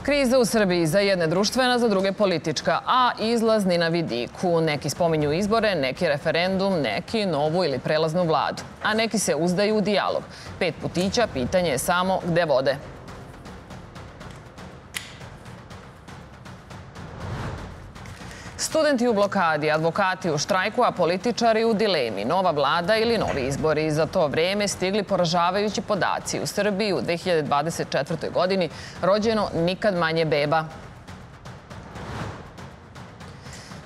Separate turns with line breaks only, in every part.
Kriza u Srbiji za jedne društvena, za druge politička, a izlaz ni na vidiku. Neki spominju izbore, neki referendum, neki novu ili prelaznu vladu. A neki se uzdaju u dijalog. 5 putića, pitanje je samo gde vode. Studenti u blokadi, advokati u štrajku, a političari u dilemi. Nova vlada ili novi izbori. Za to vreme stigli poražavajući podaci. U Srbiji u 2024. godini rođeno nikad manje beba.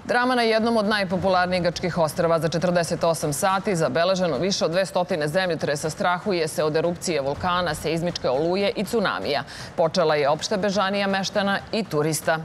Drama na jednom od najpopularnijih grčkih ostrva. Za 48 sati zabeleženo više od 200 zemljotresa. Strahuje se od erupcije vulkana, seizmičke oluje i cunamija. Počela je opšta bežanija meštana i turista.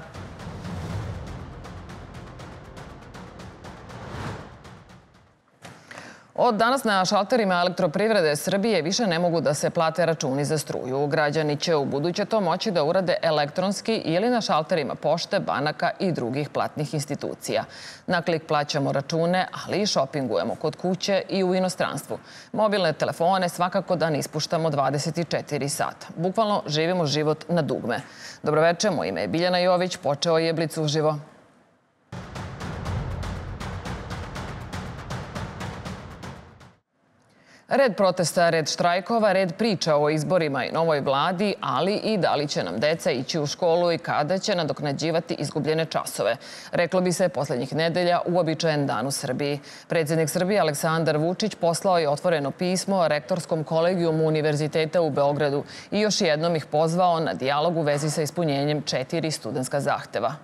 Od danas na šalterima Elektroprivrede Srbije više ne mogu da se plate računi za struju. Građani će u buduće to moći da urade elektronski ili na šalterima pošte, banaka i drugih platnih institucija. Na klik plaćamo račune, ali i šopingujemo kod kuće i u inostranstvu. Mobilne telefone svakako da ne ispuštamo 24 sata. Bukvalno živimo život na dugme. Dobroveče, moje ime je Biljana Jović, počeo je Blic uživo. Red protesta, red štrajkova, red priča o izborima i novoj vladi, ali i da li će nam deca ići u školu i kada će nadoknađivati izgubljene časove. Reklo bi se poslednjih nedelja uobičajen dan u Srbiji. Predsjednik Srbije Aleksandar Vučić poslao je otvoreno pismo Rektorskom kolegijumu Univerziteta u Beogradu i još jednom ih pozvao na dijalog u vezi sa ispunjenjem 4 studentska zahteva.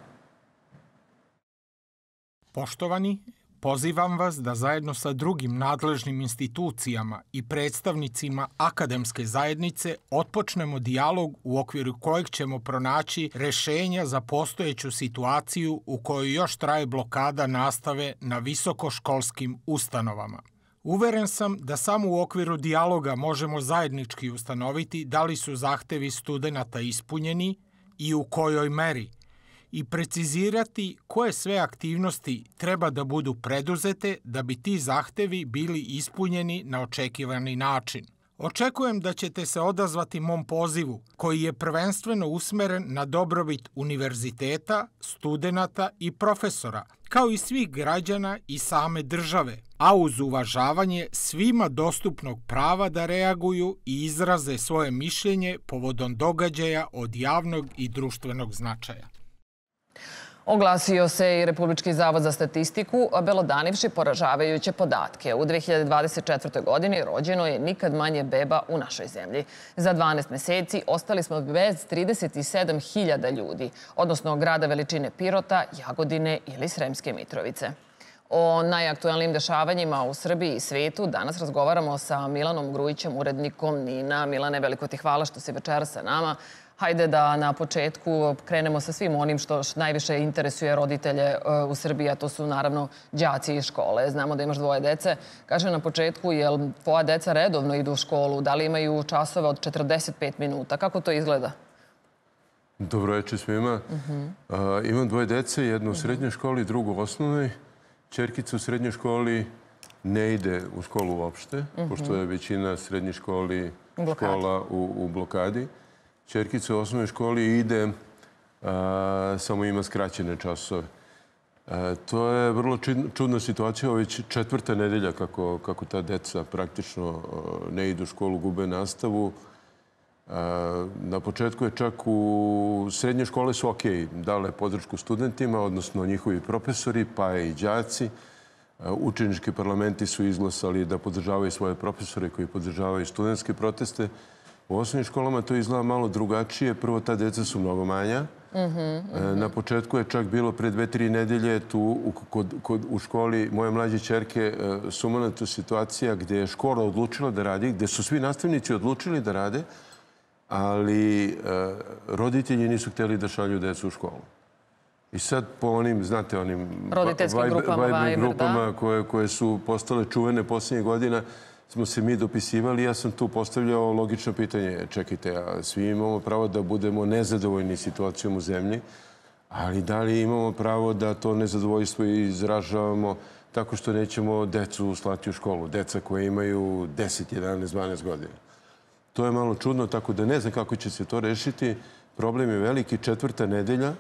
Poštovani, pozivam vas da zajedno sa drugim nadležnim institucijama i predstavnicima akademske zajednice otpočnemo dijalog u okviru kojeg ćemo pronaći rešenja za postojeću situaciju u kojoj još traje blokada nastave na visokoškolskim ustanovama. Uveren sam da samo u okviru dijaloga možemo zajednički ustanoviti da li su zahtevi studenata ispunjeni i u kojoj meri, i precizirati koje sve aktivnosti treba da budu preduzete da bi ti zahtevi bili ispunjeni na očekivani način. Očekujem da ćete se odazvati mom pozivu, koji je prvenstveno usmeren na dobrobit univerziteta, studenata i profesora, kao i svih građana i same države, a uz uvažavanje svima dostupnog prava da reaguju i izraze svoje mišljenje povodom događaja od javnog i društvenog značaja.
Oglasio se i Republički zavod za statistiku, obelodanivši poražavajuće podatke. U 2024. godini rođeno je nikad manje beba u našoj zemlji. Za 12 meseci ostali smo bez 37.000 ljudi, odnosno grada veličine Pirota, Jagodine ili Sremske Mitrovice. O najaktuelnijim dešavanjima u Srbiji i svetu danas razgovaramo sa Milanom Grujićem, urednikom NIN-a. Milane, veliko ti hvala što si večeras sa nama. Hajde da na početku krenemo sa svim onim što najviše interesuje roditelje u Srbiji, a to su naravno đaci iz škole. Znamo da imaš 2 dece. Kaže na početku, jel tvoja deca redovno idu u školu? Da li imaju časove od 45 minuta? Kako to izgleda?
Dobroveče svima. Imam 2 dece, jednu u srednjoj školi, drugu u osnovnoj. Ćerkica u srednjoj školi ne ide u školu uopšte, pošto je većina srednjih škola u blokadi. Ćerkica u osnovnoj školi ide, samo ima skraćene časove. To je vrlo čudna situacija. Ovo je već 4. nedelja kako ta deca praktično ne idu u školu, gube nastavu. Na početku je čak u srednje škole su okej, dale podršku studentima, odnosno njihovi profesori, pa i đaci. Učenički parlamenti su izglasali da podržavaju svoje profesore koji podržavaju studentske proteste. U osnovnim školama to izgleda malo drugačije. Prvo, ta deca su mnogo manja. Na početku je čak bilo pre 2-3 nedelje tu u školi moje mlađe ćerke sumanuta situacija gde je škola odlučila da radi, gde su svi nastavnici odlučili da rade, ali roditelji nisu hteli da šalju decu u školu. I sad po onim, znate, onim Viber grupama koje su postale čuvene posljednjih godina, smo se mi dopisivali. Ja sam tu postavljao logično pitanje. Čekajte, a svi imamo pravo da budemo nezadovoljni situacijom u zemlji, ali da li imamo pravo da to nezadovoljstvo izražavamo tako što nećemo decu slati u školu? Deca koje imaju 10, 11, 12 godina. To je malo čudno, tako da ne znam kako će se to rešiti. problem je veliki, 4. nedelja.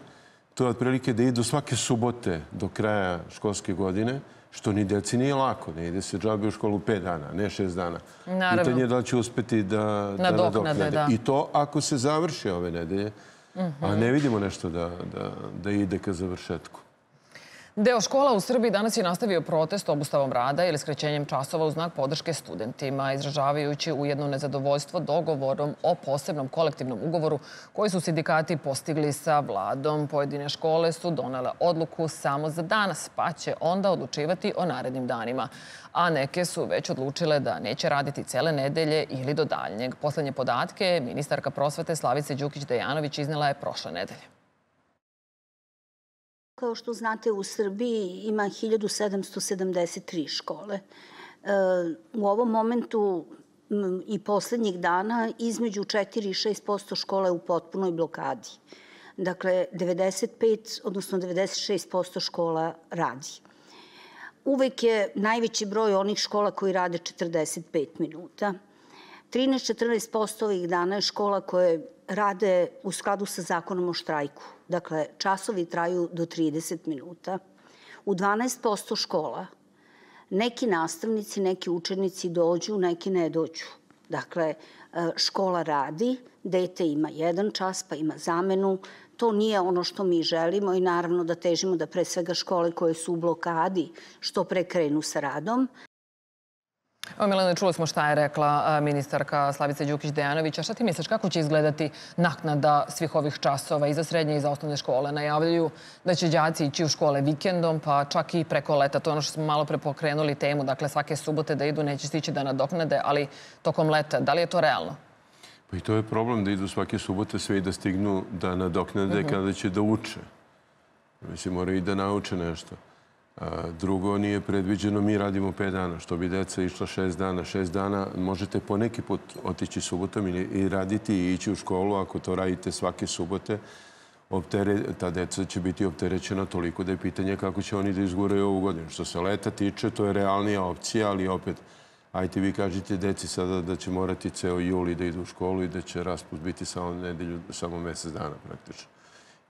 To je otprilike da idu svake subote do kraja školske godine, što ni deci nije lako. Ne ide se džabe u školu 5 dana, ne 6 dana.
Naravno.
Pitanje je da li će uspeti da nadoknade. I to ako se završi ove nedelje, a ne vidimo nešto da ide ka završetku.
Deo škola u Srbiji danas je nastavio protest obustavom rada ili skraćenjem časova u znak podrške studentima, izražavajući ujedno nezadovoljstvo dogovorom o posebnom kolektivnom ugovoru koji su sindikati postigli sa vladom. Pojedine škole su donele odluku samo za danas, pa će onda odlučivati o narednim danima. A neke su već odlučile da neće raditi cele nedelje ili do daljnjeg. Poslednje podatke ministarka prosvete Slavice Đukić Dejanović iznela je prošle nedelje.
Kao što znate, u Srbiji ima 1773 škole. U ovom momentu i poslednjih dana između 4 i 6% škola je u potpunoj blokadi. Dakle, 95, odnosno 96% škola radi. Uvek je najveći broj onih škola koji rade 45 minuta. 13-14% ovih dana je škola koje rade u skladu sa zakonom o štrajku. Dakle, časovi traju do 30 minuta. U 12% škola neki nastavnici, neki učenici dođu, neki ne dođu. Dakle, škola radi, dete ima 1 čas, pa ima zamenu. To nije ono što mi želimo i naravno da težimo da pre svega škole koje su u blokadi što pre krenu sa radom.
Milena, čuli smo šta je rekla ministarka Slavica Đukić Dejanović. A šta ti misliš, kako će izgledati naknada svih ovih časova i za srednje i za osnovne škole? Najavljuju da će đaci ići u škole vikendom, pa čak i preko leta. To je ono što smo malo pre pokrenuli temu. Dakle, svake subote da idu, neće stići da nadoknade, ali tokom leta. Da li je to realno?
Pa i to je problem da idu svake subote sve i da stignu da nadoknade kada će da uče. Mislim, moraju i da nauče nešto. Drugo, nije predviđeno, mi radimo 5 dana. Što bi deca išla 6 dana. 6 dana možete po neki put otići subotom i raditi i ići u školu. Ako to radite svake subote, ta deca će biti opterećena toliko da je pitanje kako će oni da izguraju ovu godinu. Što se leta tiče, to je realnija opcija, ali opet, ajte vi kažete deci sada da će morati ceo juli da idu u školu i da će raspust biti samo mesec dana praktično.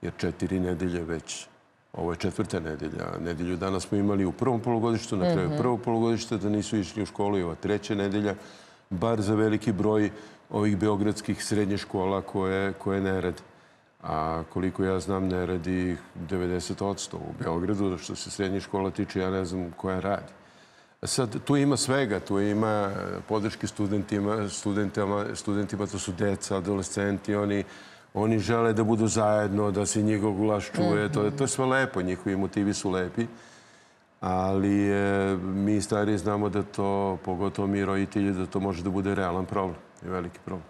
Jer 4 nedelje već. Ovo je 4. nedelja. Nedelju dana smo imali u prvom polugodištu, na kraju prvog polugodišta da nisu išli u školu i ova 3. nedelja, bar za veliki broj ovih beogradskih srednjih škola koje ne rade. A koliko ja znam, ne radi 90% u Beogradu. Što se srednjih škola tiče, ja ne znam koja radi. Sad, tu ima svega. Tu ima podrške studentima, to su deca, adolescenti, oni žele da budu zajedno, da se njegov glas čuje. To je sve lepo, njihovi motivi su lepi. Ali mi stariji znamo da to, pogotovo mi roditelji, da to može da bude realan problem i veliki problem.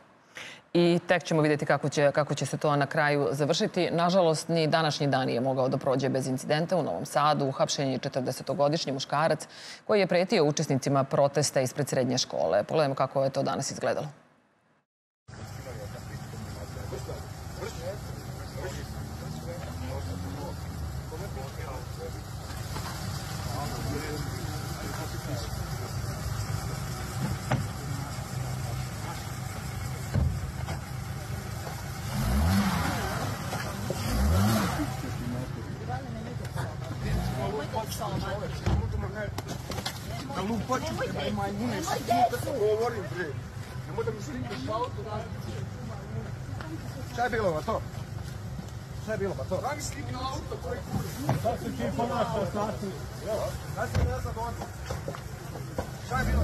I tek ćemo vidjeti kako će se to na kraju završiti. Nažalost, ni današnji dan nije mogao da prođe bez incidenta. U Novom Sadu uhapšen je 40-godišnji muškarac koji je pretio učesnicima protesta ispred srednje škole. Pogledajmo kako je to danas izgledalo.
Šta je bilo, pa to? Šta je bilo, pa to? Rani slimi na auto, koji kurš. Šta se ti ponaša, znači? Ja se ne znam ovdje. Šta je bilo?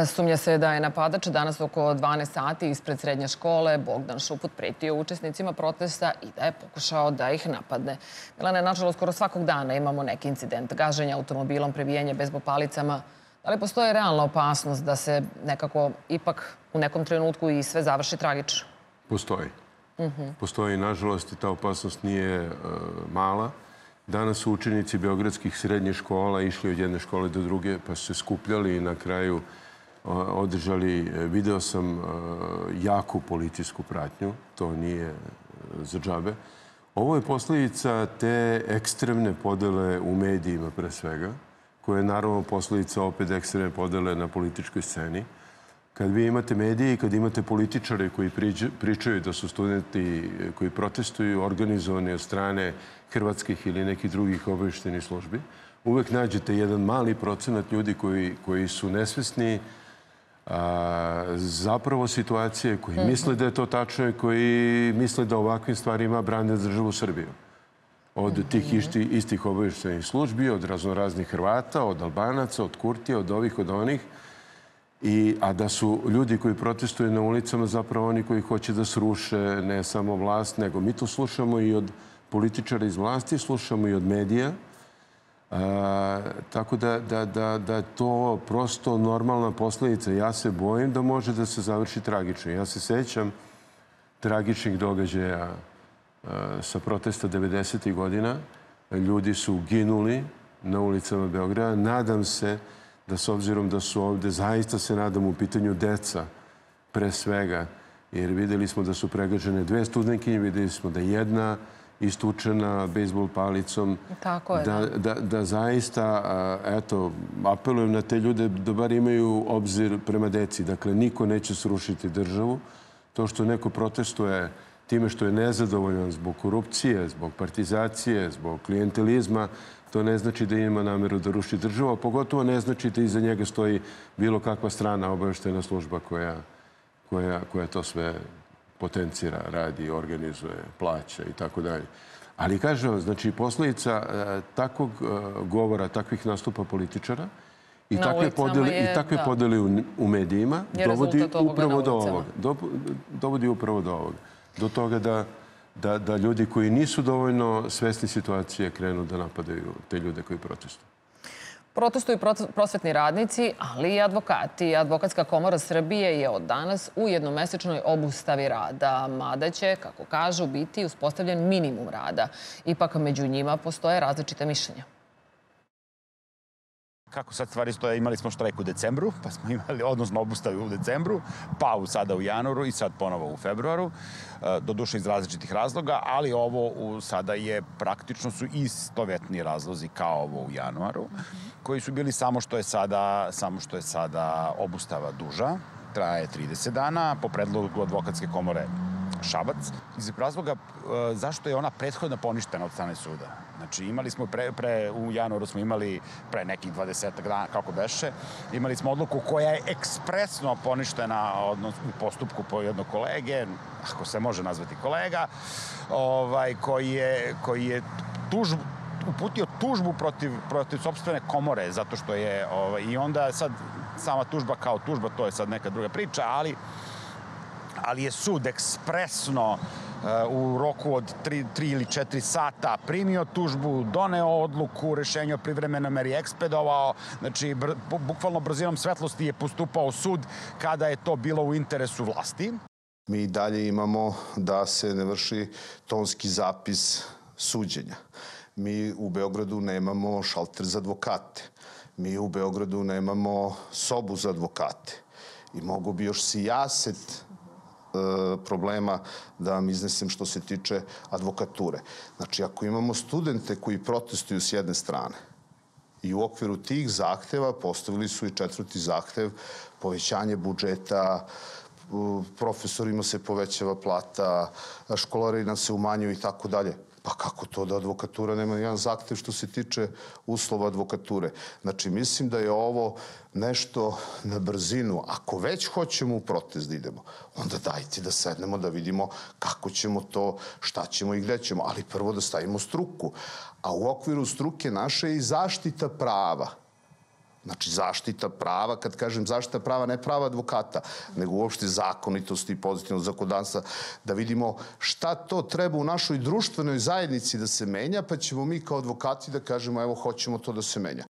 Sumnja se da je napadač danas oko 12 sati ispred srednje škole Bogdan Šuput pretio učesnicima protesta i da je pokušao da ih napadne. Milane, nažalost, skoro svakog dana imamo neki incident. Gaženje automobilom, prebijanje bezbopalicama. Da li postoji realna opasnost da se nekako ipak u nekom trenutku i sve završi tragično?
Postoji. Postoji, nažalost, i ta opasnost nije mala. Danas su učenici beogradskih srednjih škola išli od jedne škole do druge, pa su se skupljali i na kraju održali, video sam, jaku policijsku pratnju, to nije za džabe. Ovo je posljedica te ekstremne podele u medijima pre svega, koja je naravno posljedica opet ekstremne podele na političkoj sceni. Kad vi imate medije i kad imate političare koji pričaju da su studenti koji protestuju organizovani od strane hrvatskih ili nekih drugih obavještajnih službi, uvek nađete jedan mali procenat ljudi koji su nesvesni zapravo situacije, koji misle da je to tačno i koji misle da ovakvim stvarima brane državu Srbiju. Od tih istih obavještajnih službi, od raznoraznih Hrvata, od Albanaca, od Kurtija, od ovih, od onih. A da su ljudi koji protestuju na ulicama zapravo oni koji hoće da sruše ne samo vlast, nego mi to slušamo i od političara iz vlasti, slušamo i od medija. Tako da je to prosto normalna posljedica. Ja se bojim da može da se završi tragično. Ja se sećam tragičnih događaja sa protesta 90. godina. Ljudi su ginuli na ulicama Beograda. Nadam se da s obzirom da su ovde, zaista se nadam u pitanju deca pre svega, jer videli smo da su pregažene 2 studentkinje, videli smo da je jedna istučena bejsbol palicom.
Tako je.
Da zaista, eto, apelujem na te ljude da bar imaju obzir prema deci. Dakle, niko neće srušiti državu. To što neko protestuje time što je nezadovoljan zbog korupcije, zbog partizacije, zbog klijentelizma, to ne znači da ima nameru da ruši državu, a pogotovo ne znači da iza njega stoji bilo kakva strana obavještajna služba koja to sve potencira, radi, organizuje, plaća i tako dalje. Ali kažem vam, znači posljedica takvog govora, takvih nastupa političara i takve podele u medijima dovodi upravo do ovoga. Dovodi upravo do ovoga. Do toga da ljudi koji nisu dovoljno svesni situacije krenu da napadaju te ljude koji protestuju.
Protestuju prosvetni radnici, ali i advokati. Advokatska komora Srbije je od danas u jednomesečnoj obustavi rada, mada će, kako kažu, biti uspostavljen minimum rada. Ipak među njima postoje različite mišljenja.
Kako sad stvari stoje, imali smo štrajk u decembru, pa smo imali, odnosno obustavu u decembru, pa sada u januaru i sad ponovo u februaru, doduše iz različitih razloga, ali ovo sada je praktično su istovetni razlozi kao ovo u januaru, koji su bili samo što je sada obustava duža, traje 30 dana, po predlogu Advokatske komore Šabac. Iz razloga zašto je ona prethodno poništena od strane suda. Znači, imali smo u januaru smo imali pre nekih 20 dana, kako beše, imali smo odluku koja je ekspresno poništena u postupku po jednog kolege, ako se može nazvati kolega, koji je uputio tužbu protiv sopstvene komore, zato što je, i onda sad sama tužba kao tužba, to je sad neka druga priča, ali je sud ekspresno u roku od 3 ili 4 sata primio tužbu, doneo odluku, rešenje o privremenoj meri ekspedovao. Znači, bukvalno brzinom svetlosti je postupao sud kada je to bilo u interesu vlasti.
Mi i dalje imamo da se ne vrši tonski zapis suđenja. Mi u Beogradu nemamo šalter za advokate. Mi u Beogradu nemamo sobu za advokate. I mogu bi još sijaset problema da vam iznesem što se tiče advokature. Znači, ako imamo studente koji protestuju s jedne strane i u okviru tih zahteva postavili su i 4. zahtev, povećanje budžeta, profesorima se povećava plata, školarina se umanjuju i tako dalje. Pa kako to da advokatura nema jedan zahtev što se tiče uslova advokature? Znači, mislim da je ovo nešto na brzinu. Ako već hoćemo u protest da idemo, onda dajte da sednemo da vidimo kako ćemo to, šta ćemo i gde ćemo. Ali prvo da stavimo struku. A u okviru struke naše je i zaštita prava. Znači, zaštita prava, kad kažem zaštita prava, ne prava advokata, nego uopšte zakonitosti i pozitivnog zakonodavstva, da vidimo šta to treba u našoj društvenoj zajednici da se menja, pa ćemo mi kao advokati da kažemo, evo, hoćemo to da se menja.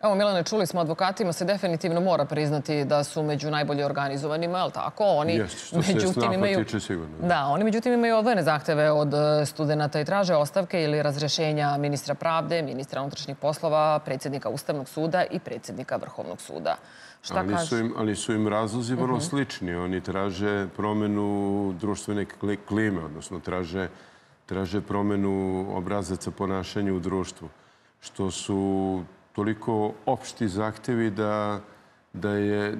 Evo, Milane, čuli smo, advokatima se definitivno mora priznati da su među najbolje organizovanima, ali tako?
Jeste, što se snafa tiče sigurno.
Da, oni međutim imaju odvojene zahteve od studenta i traže ostavke ili razrešenja ministra pravde, ministra unutrašnjih poslova, predsjednika Ustavnog suda i predsjednika Vrhovnog suda. Šta kaže?
Ali su im razlozi vrlo slični. Oni traže promenu društvene klime, odnosno traže promenu obrazaca ponašanja u društvu, što su toliko opšti zahtevi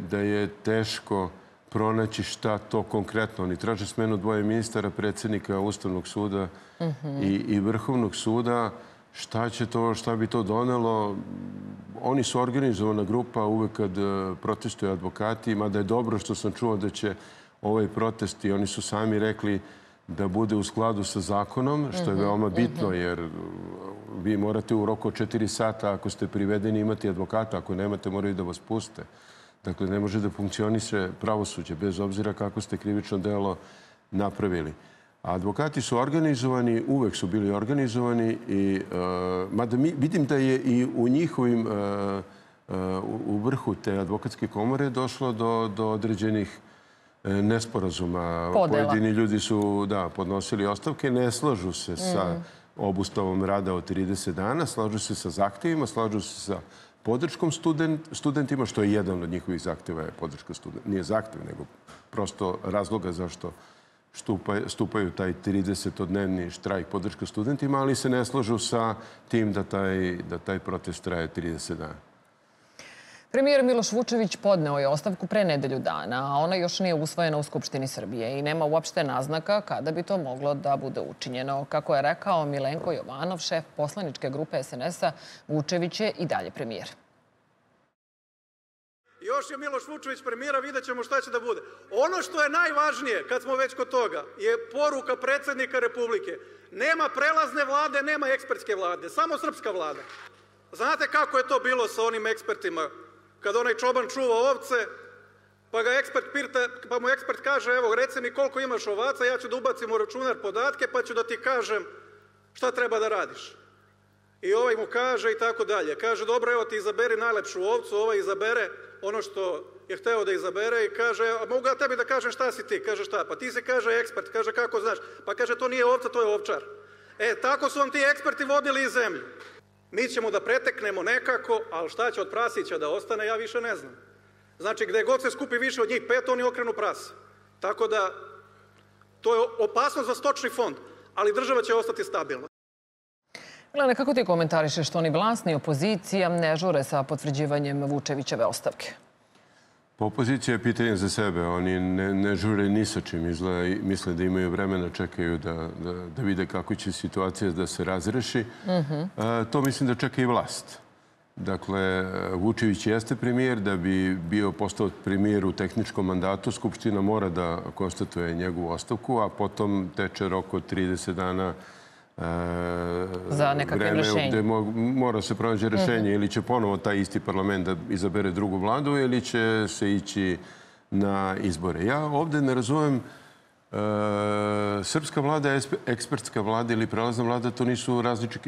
da je teško pronaći šta to konkretno. Oni traže smenu dvoje ministara, predsjednika Ustavnog suda i Vrhovnog suda. Šta bi to donelo? Oni su organizovana grupa uvek kad protestuju advokati, mada je dobro što sam čuo da će ovaj protest, i oni su sami rekli, da bude u skladu sa zakonom, što je veoma bitno, jer vi morate u roku od 4 sata, ako ste privedeni, imati advokata. Ako nemate, moraju da vas puste. Dakle, ne može da funkcioniše pravosuđe, bez obzira kako ste krivično delo napravili. A advokati su organizovani, uvek su bili organizovani, mada vidim da je i u njihovim, u vrhu te advokatske komore došlo do određenih nesporazuma. Pojedini ljudi su podnosili ostavke, ne slažu se sa obustavom rada od 30 dana, slažu se sa zahtevima, slažu se sa podrškom studentima, što je jedan od njihovih zahteva je podrška studentima. Nije zahtev, nego prosto razloga zašto stupaju taj 30-dnevni štrajk podrška studentima, ali se ne slažu sa tim da taj protest traje 30 dana.
Premijer Miloš Vučević podneo je ostavku pre nedelju dana, a ona još nije usvojena u Skupštini Srbije i nema uopšte naznaka kada bi to moglo da bude učinjeno. Kako je rekao Milenko Jovanov, šef poslaničke grupe SNS-a, Vučević je i dalje premijer.
Još je Miloš Vučević premijera, vidjet ćemo šta će da bude. Ono što je najvažnije, kad smo već kod toga, je poruka predsjednika Republike. Nema prelazne vlade, nema ekspertske vlade, samo srpska vlada. Znate kako je to bilo sa onim ekspertima? Kad onaj čoban čuva ovce, pa mu ekspert kaže, evo, reci mi koliko imaš ovaca, ja ću da ubacim u računar podatke, pa ću da ti kažem šta treba da radiš. I ovaj mu kaže i tako dalje. Kaže, dobro, evo ti izaberi najlepšu ovcu, ovaj izabere ono što je hteo da izabere i kaže, a mogu ja tebi da kažem šta si ti? Kaže, šta? Pa ti si, kaže, ekspert. Kaže, kako znaš? Pa kaže, to nije ovca, to je ovčar. Tako su vam ti eksperti vodili iz zemlje. Mi ćemo da preteknemo nekako, ali šta će od prasića da ostane, ja više ne znam. Znači, gde god se skupi više od njih 5, oni okrenu prase. Tako da, to je opasnost za stočni fond, ali država će ostati stabilna.
Milene, kako ti komentarišeš što ni vlast ni opozicija ne žure sa potvrđivanjem Vučevićeve ostavke?
Pa opozicija je pitanje za sebe. Oni ne žure ni sa čim. Misle da imaju vremena, čekaju da vide kako će situacija da se razreši. To mislim da čeka i vlast. Dakle, Vučević jeste premijer. Da bi bio postao premijer u tehničkom mandatu, Skupština mora da konstatuje njegovu ostavku, a potom teče rok od 30 dana
za nekakvim rešenjem.
Gde mora se pronaći rešenje. Ili će ponovo taj isti parlament da izabere drugu vladu ili će se ići na izbore. Ja ovde ne razumem, srpska vlada, ekspertska vlada ili prelazna vlada, to nisu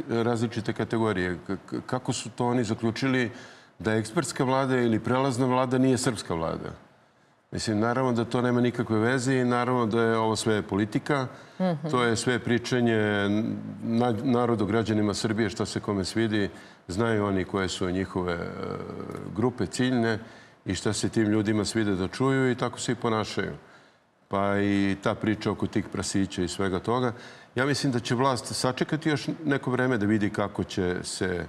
različite kategorije. Kako su to oni zaključili da ekspertska vlada ili prelazna vlada nije srpska vlada? Mislim, naravno da to nema nikakve veze i naravno da je ovo sve politika. To je sve pričanje narodu, građanima Srbije, šta se kome svidi. Znaju oni koje su njihove grupe ciljne i šta se tim ljudima svide da čuju i tako se i ponašaju. Pa i ta priča oko tih prasića i svega toga. Ja mislim da će vlast sačekati još neko vreme da vidi kako će se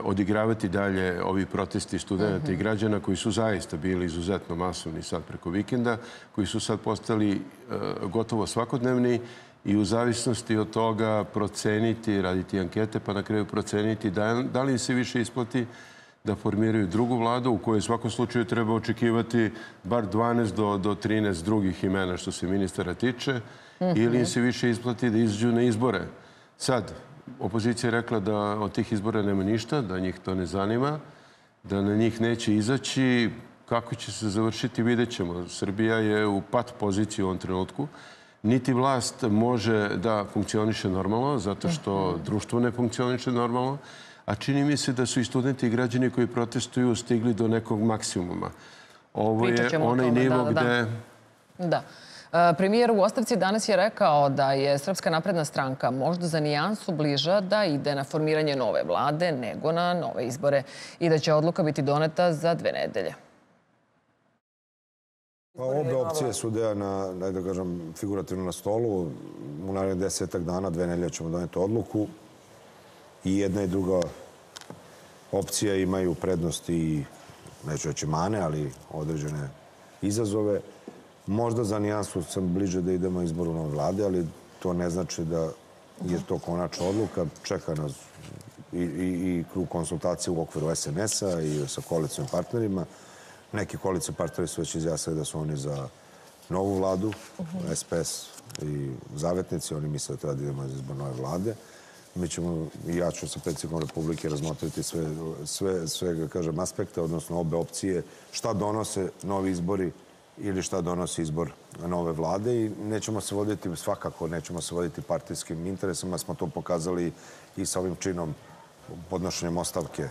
odigravati dalje ovi protesti studenta i građana koji su zaista bili izuzetno masovni sad preko vikenda, koji su sad postali gotovo svakodnevni i u zavisnosti od toga proceniti, raditi ankete, pa na kraju proceniti da li im se više isplati da formiraju drugu vladu u kojoj u svakom slučaju treba očekivati bar 12 do 13 drugih imena što se ministara tiče, ili im se više isplati da izađu na izbore. Sad, opozicija je rekla da od tih izbora nema ništa, da njih to ne zanima, da na njih neće izaći. Kako će se završiti, vidjet ćemo. Srbija je u pat poziciji u ovom trenutku. Niti vlast može da funkcioniše normalno, zato što društvo ne funkcioniše normalno, a čini mi se da su i studenti i građani koji protestuju stigli do nekog maksimuma. Ovo je onaj nivo gde...
Da. Premijer u ostavci danas je rekao da je Srpska napredna stranka možda za nijansu bliža da ide na formiranje nove vlade nego na nove izbore i da će odluka biti doneta za 2 nedelje.
Obe opcije su da kažem, figurativno na stolu. U narednih 10 dana, 2 nedelje ćemo doneti odluku. I jedna i druga opcija imaju prednosti i, neću reći mane, ali određene izazove. Možda za nijansu sam bliže da idemo izboru nove vlade, ali to ne znači da je to konačna odluka. Čeka nas i krug konsultacije u okviru SNS-a i sa koalicijnim partnerima. Neki koalicijni partneri su već izjasnili da su oni za novu vladu, SPS i Zavetnici. Oni misle da treba da idemo iz izbor nove vlade. Mi ćemo, i ja ću sa predsjednikom Republike razmotriti sve kažem, aspekte, odnosno obe opcije, šta donose novi izbori ili šta donosi izbor nove vlade i svakako nećemo se voditi partijskim interesima. Smo to pokazali i sa ovim činom podnošenjem ostavke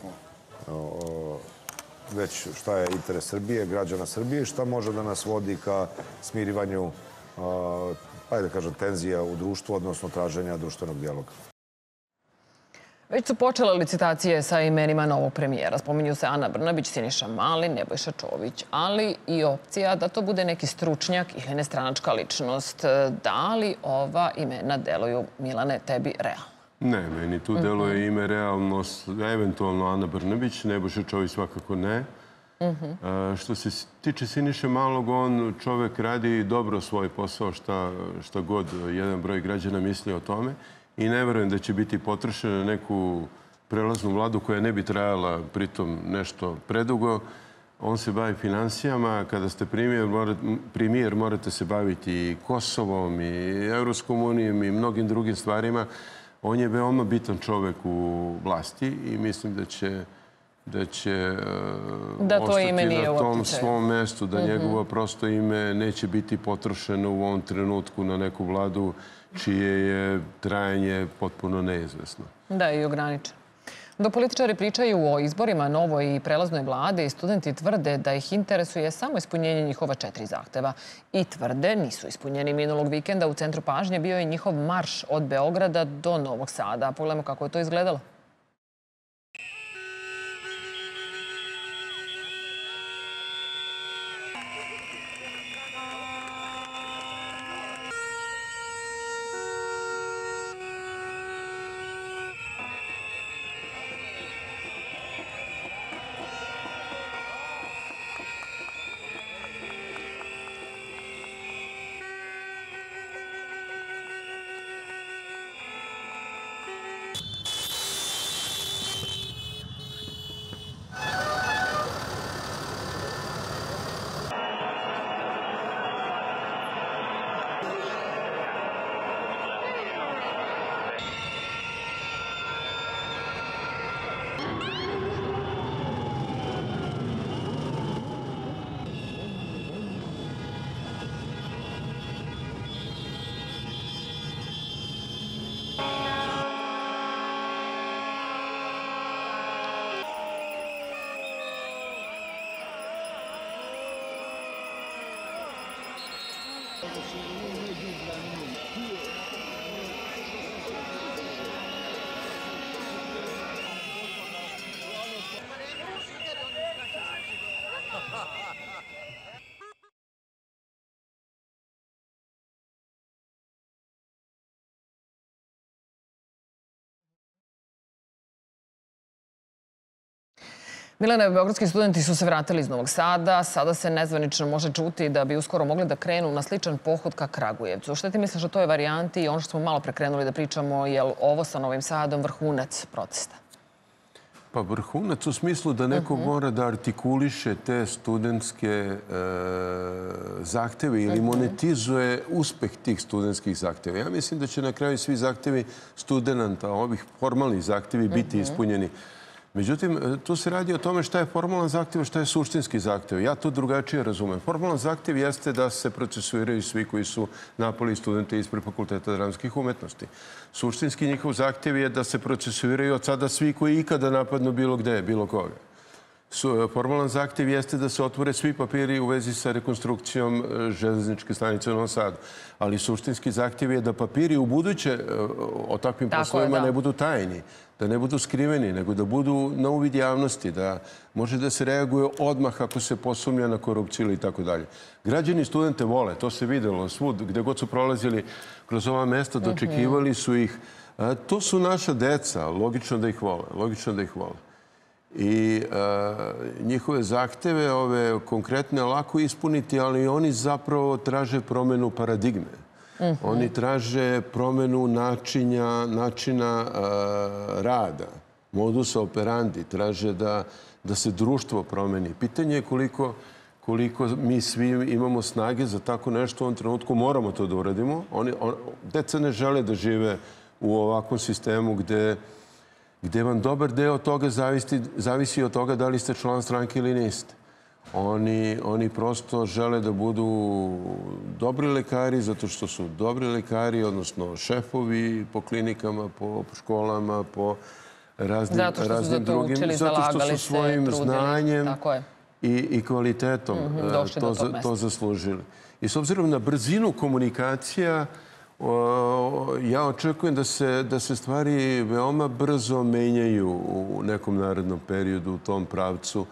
već šta je interes Srbije, građana Srbije i šta može da nas vodi ka smirivanju, da kažem, tenzija u društvu, odnosno traženja društvenog dijaloga.
Već su počele licitacije sa imenima novog premijera. Spominju se Ana Brnabić, Siniša Mali, Nebojša Čović, ali i opcija da to bude neki stručnjak ili nestranačka ličnost. Da li ova imena deluju, Milane, tebi realno?
Ne, meni tu deluje ime realno, eventualno Ana Brnabić, Nebojša Čović svakako ne. Što se tiče Siniše Malog, on čovek radi dobro svoj posao, šta god jedan broj građana misli o tome. I ne verujem da će biti potrošen na neku prelaznu vladu koja ne bi trajala pritom nešto predugo. On se bavi finansijama. Kada ste premijer, morate se baviti i Kosovom, i Evropskom unijom, i mnogim drugim stvarima. On je veoma bitan čovek u vlasti i mislim da će ostati na tom svom mestu, da njegovo prosto ime neće biti potrošeno u ovom trenutku na neku vladu čije je trajanje potpuno neizvesno.
Da, i ograničeno. Dok političari pričaju o izborima, novoj i prelaznoj vlade i studenti tvrde da ih interesuje samo ispunjenje njihova 4 zahteva. I tvrde nisu ispunjeni. Minulog vikenda u centru pažnje bio je njihov marš od Beograda do Novog Sada. Pogledajmo kako je to izgledalo. Milena, beogradski studenti su se vratili iz Novog Sada. Sada se nezvanično može čuti da bi uskoro mogli da krenu na sličan pohod ka Kragujevcu. Šta ti misliš o toj varijanti i ono što smo malo prekrenuli da pričamo, je li ovo sa Novim Sadom vrhunac protesta?
Pa vrhunac u smislu da neko mora da artikuliše te studentske zahteve ili monetizuje uspeh tih studentskih zahteva. Ja mislim da će na kraju svi zahtevi studenta, ovih formalnih zahtevi, biti ispunjeni. Međutim, tu se radi o tome šta je formalan zahtev, a šta je suštinski zahtev. Ja to drugačije razumem. Formalan zahtev jeste da se procesuiraju svi koji su napali studente ispred Fakulteta dramskih umetnosti. Suštinski njihov zahtev je da se procesuiraju od sada svi koji ikada napadnu bilo gde, bilo koga. Formalan zahtev jeste da se otvore svi papiri u vezi sa rekonstrukcijom železničke stanice u Novom Sadu. Ali suštinski zahtev je da papiri u buduće o takvim poslovima ne budu tajni, da ne budu skriveni, nego da budu na uvid javnosti, da može da se reaguje odmah ako se posumnja na korupciju ili tako dalje. Građani studente vole, to se videlo svud, gde god su prolazili kroz ova mesta, dočekivali su ih. To su naša deca, logično da ih vole, logično da ih vole. I njihove zahteve, ove konkretne, lako ispuniti, ali oni zapravo traže promenu paradigme. Oni traže promenu načina rada, modusa operandi, traže da se društvo promeni. Pitanje je koliko mi svi imamo snage za tako nešto u ovom trenutku. Moramo to da uradimo. Deca ne žele da žive u ovakvom sistemu gde vam dobar deo toga zavisi od toga da li ste član stranke ili niste. Oni prosto žele da budu dobri lekari zato što su dobri lekari, odnosno šefovi po klinikama, po školama, po raznim drugim. Zato što su svojim znanjem i kvalitetom to zaslužili. I s obzirom na brzinu komunikacija, ja očekujem da se stvari veoma brzo menjaju u nekom narednom periodu u tom pravcu.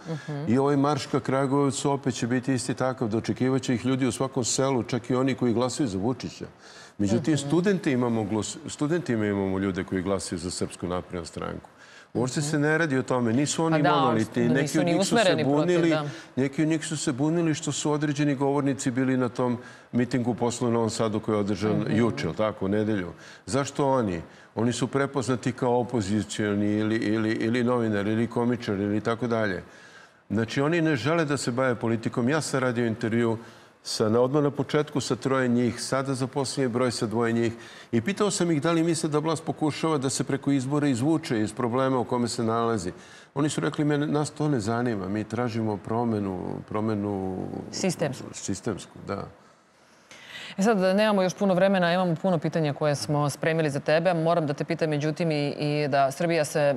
I ovaj marš ka Kragujevcu opet će biti isti takav. Dočekivaće ih ljudi u svakom selu, čak i oni koji glasaju za Vučića. Međutim, studentima imamo ljude koji glasaju za Srpsku naprednu stranku. Uopšte se ne radi o tome. Nisu oni monolitni. Neki od njih su se bunili što su određeni govornici bili na tom mitingu posle u Novom Sadu koji je održan juče, u nedelju. Zašto oni? Oni su prepoznati kao opozicioni ili novinari ili komičari ili tako dalje. Znači, oni ne žele da se bave politikom. Ja sam radio intervju odmah na početku sa 3 njih, sada za posljednji broj sa 2 njih. I pitao sam ih da li misle da vlast pokušava da se preko izbora izvuče iz problema u kome se nalazi. Oni su rekli, nas to ne zanima. Mi tražimo promenu sistemsku, da.
Sad, nemamo još puno vremena, imamo puno pitanja koje smo spremili za tebe. Moram da te pitam, međutim, i da Srbija se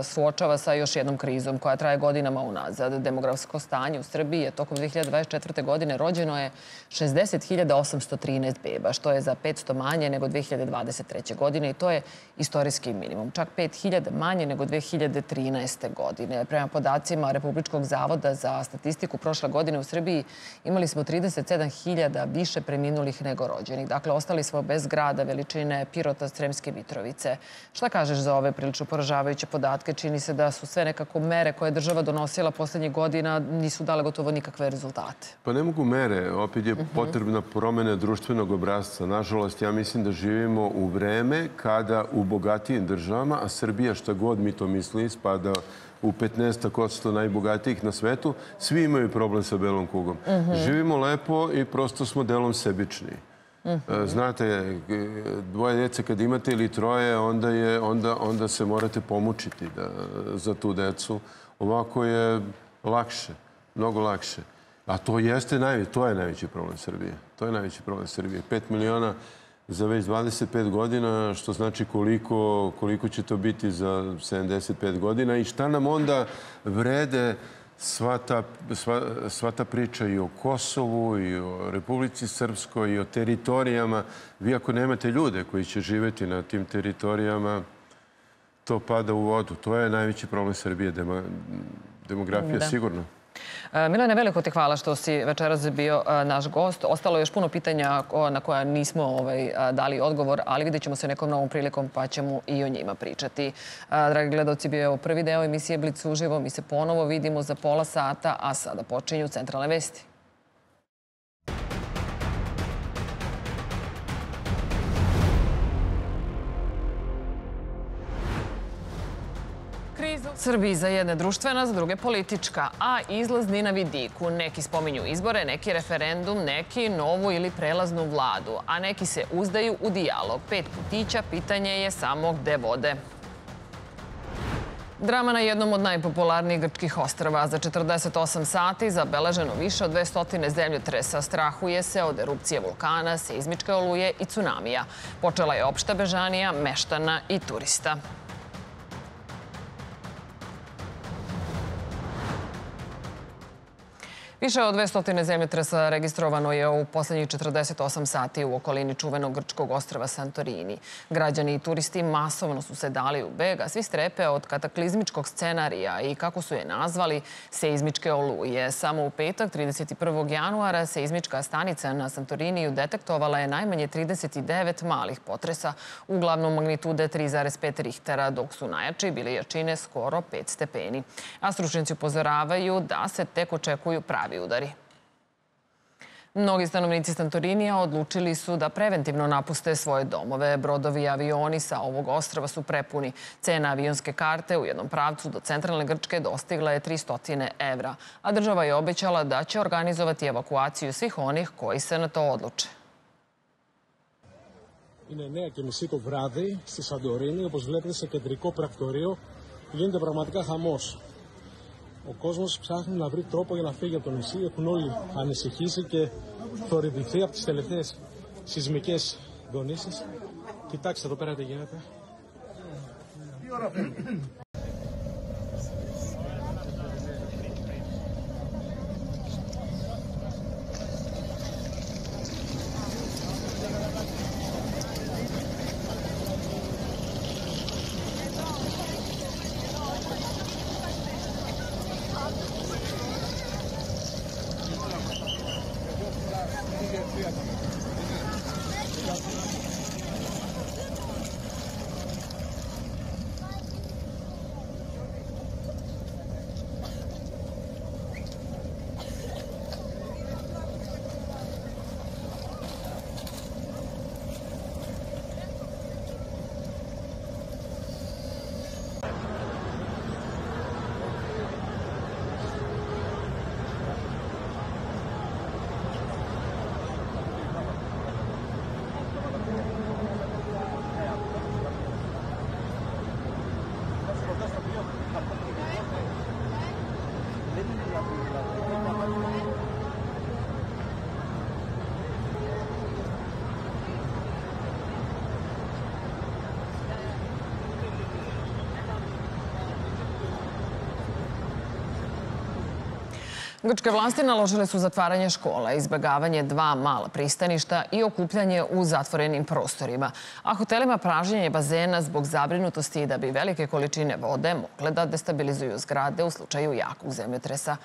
suočava sa još jednom krizom koja traje godinama unazad. Demografsko stanje u Srbiji je tokom 2024. godine rođeno je 60.813 beba, što je za 500 manje nego 2023. godine i to je istorijski minimum. Čak 5.000 manje nego 2013. godine. Prema podacima Republičkog zavoda za statistiku, prošle godine u Srbiji imali smo 37.000 više preminulih nego rođenih. Dakle, ostali smo bez grada veličine Pirota, Sremske Mitrovice. Šta kažeš za ove prilično poražavajuće podatke? Čini se da su sve nekako mere koje je država donosila poslednjih godina nisu dale gotovo nikakve rezultate.
Pa ne mogu mere. Opet je potrebna promena društvenog obrasca. Nažalost, ja mislim da živimo u vreme kada u bogatijim državama, a Srbija, šta god mi to misli, spada u 15% najbogatijih na svetu, svi imaju problem sa belom kugom. Živimo lepo i prosto smo delom sebični. Znate, 2 djece kad imate ili 3, onda se morate pomučiti za tu decu. Ovako je lakše, mnogo lakše. A to je najveći problem Srbije. To je najveći problem Srbije. 5 miliona za već 25 godina, što znači koliko će to biti za 75 godina i šta nam onda vrede sva ta priča i o Kosovu, i o Republici Srpskoj, i o teritorijama. Vi ako nemate ljude koji će živjeti na tim teritorijama, to pada u vodu. To je najveći problem Srbije, demografija sigurno.
Milane, veliko ti hvala što si večeras bio naš gost. Ostalo je još puno pitanja na koja nismo dali odgovor, ali vidjet ćemo se nekom novom prilikom pa ćemo i o njima pričati. Dragi gledalci, bio je ovo prvi deo emisije Blic uživo. Mi se ponovo vidimo za pola sata, a sada počinju centralne vesti. Kriza u Srbiji za jedne društvena, za druge politička, a izlaz ni na vidiku. Neki spominju izbore, neki referendum, neki novu ili prelaznu vladu, a neki se uzdaju u dijalog. 5 putića, pitanje je samo gde vode. Drama na jednom od najpopularnijih grčkih ostrva. Za 48 sati zabeleženo više od 200 zemljotresa. Strahuje se od erupcije vulkana, seizmičke oluje i tsunamija. Počela je opšta bežanija meštana i turista. Više od 200 zemljotresa registrovano je u poslednjih 48 sati u okolini čuvenog grčkog ostrva Santorini. Građani i turisti masovno su se dali u beg, a svi strepe od kataklizmičkog scenarija i, kako su je nazvali, seizmičke oluje. Samo u petak, 31. januara, seizmička stanica na Santoriniju detektovala je najmanje 39 malih potresa, uglavnom magnitude 3,5 Richtera, dok su najjači bili jačine skoro 5 stepeni. A stručnjaci upozoravaju da se tek očekuju pravi udari. Mnogi stanovnici Santorinija odlučili su da preventivno napuste svoje domove. Brodovi i avioni sa ovog ostrva su prepuni. Cena avionske karte u jednom pravcu do centralne Grčke dostigla je 300 evra, a država je obećala da će organizovati evakuaciju svih onih koji se na to odluče.
Είναι 9:30 το βράδυ στη Σαντορίνη, όπως βλέπετε σε κεντρικό πρακτορείο γίνεται πραγματικά χαμός. Ο κόσμος ψάχνει να βρει τρόπο για να φύγει από το νησί, έχουν όλοι ανησυχήσει και θορυβηθεί από τις τελευταίες σεισμικές δονήσεις. Κοιτάξτε εδώ πέρα τι γίνεται.
Grčke vlasti naložile su zatvaranje škola, izbjegavanje 2 mala pristaništa i okupljanje u zatvorenim prostorima, a hotelima pražnjenje bazena zbog zabrinutosti da bi velike količine vode mogle da destabilizuju zgrade u slučaju jakog zemljotresa.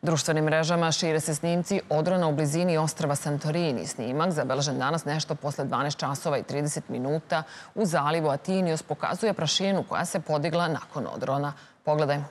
Društvenim mrežama šire se snimci odrona u blizini ostrva Santorini. Snimak, zabeležen danas nešto posle 12 časova i 30 minuta u zalivu Atinios, pokazuje prašinu koja se podigla nakon odrona. Pogledajmo.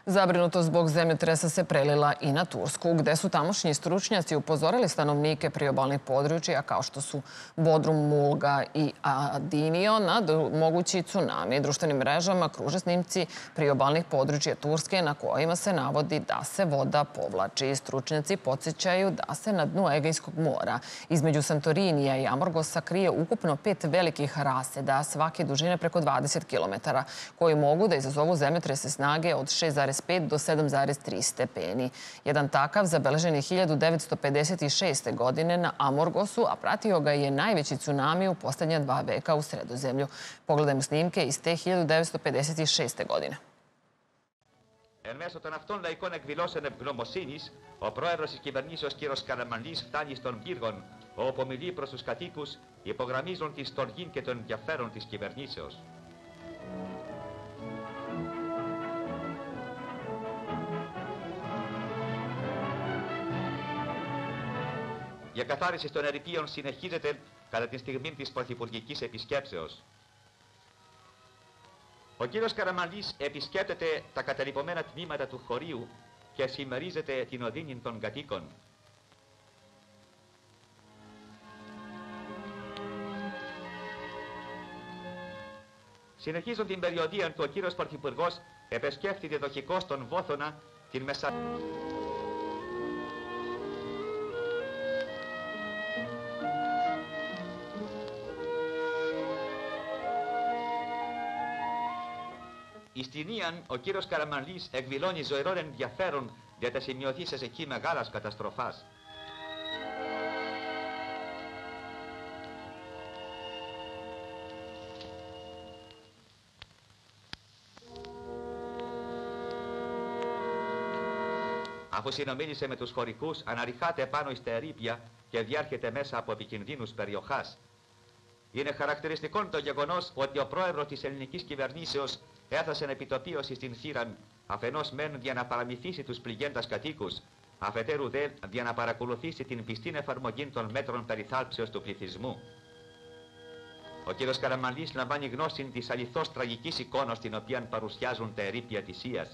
Zabrinutost zbog zemljotresa se prelila i na Tursku, gde su tamošnji stručnjaci upozorili stanovnike priobalnih područja kao što su Bodrum, Mulga i Adinio na mogući tsunami. Društvenim mrežama kruže snimci priobalnih područja Turske na kojima se navodi da se voda povlači. Stručnjaci podsjećaju da se na dnu Egejskog mora između Santorinija i Amorgosa krije ukupno 5 velikih raseda, svake dužine preko 20 km, koji mogu da izazovu zemljotrese snage od 6,5 do 7,3 stepeni. Jedan takav zabeležen je 1956. godine na Amorgosu, a pratio ga je najveći tsunami u poslednja 2 veka u Sredozemlju. Pogledajmo snimke iz te 1956. godine.
Εν μέσω των αυτών λαϊκών εκδηλώσεων ευγνωμοσύνης, ο πρόεδρος της κυβερνήσεως κ. Καραμανλής φτάνει στον πύργον, όπου ομιλεί προς τους κατοίκους, υπογραμμίζουν τη στοργή και τον ενδιαφέρον της κυβερνήσεως. Η εκαθάριση των ερειπίων συνεχίζεται κατά τη στιγμή της πρωθυπουργικής επισκέψεως. Ο κύριος Καραμανλής επισκέπτεται τα καταλειπωμένα τμήματα του χωρίου και συμμερίζεται την οδύνη των κατοίκων. Συνεχίζουν την περιοδία του ο κύριος Πρωθυπουργός επισκέφτεται δοχικός στον Βόθωνα την Στην Ιαν, ο κύριος Καραμανλής εκδηλώνει ζωηρό ενδιαφέρον για τα σημειωθήσεις εκεί μεγάλας καταστροφάς. Αφού συνομίλησε με τους χωρικούς, αναρριχάται πάνω στα ερείπια και διέρχεται μέσα από επικινδύνους περιοχάς. Είναι χαρακτηριστικό το γεγονός ότι ο πρόεδρος της ελληνικής κυβερνήσεως έφτασε επιτοπίωση στην Θήραν, αφενός μεν για να παραμυθίσει τους πληγέντας κατοίκους, αφετέρου δε για να παρακολουθήσει την πιστήν εφαρμογή των μέτρων περιθάλψεως του πληθυσμού. Ο κύριος Καραμανλής λαμβάνει γνώση της αληθώς τραγικής εικόνας την οποία παρουσιάζουν τα ερείπια της Ίας.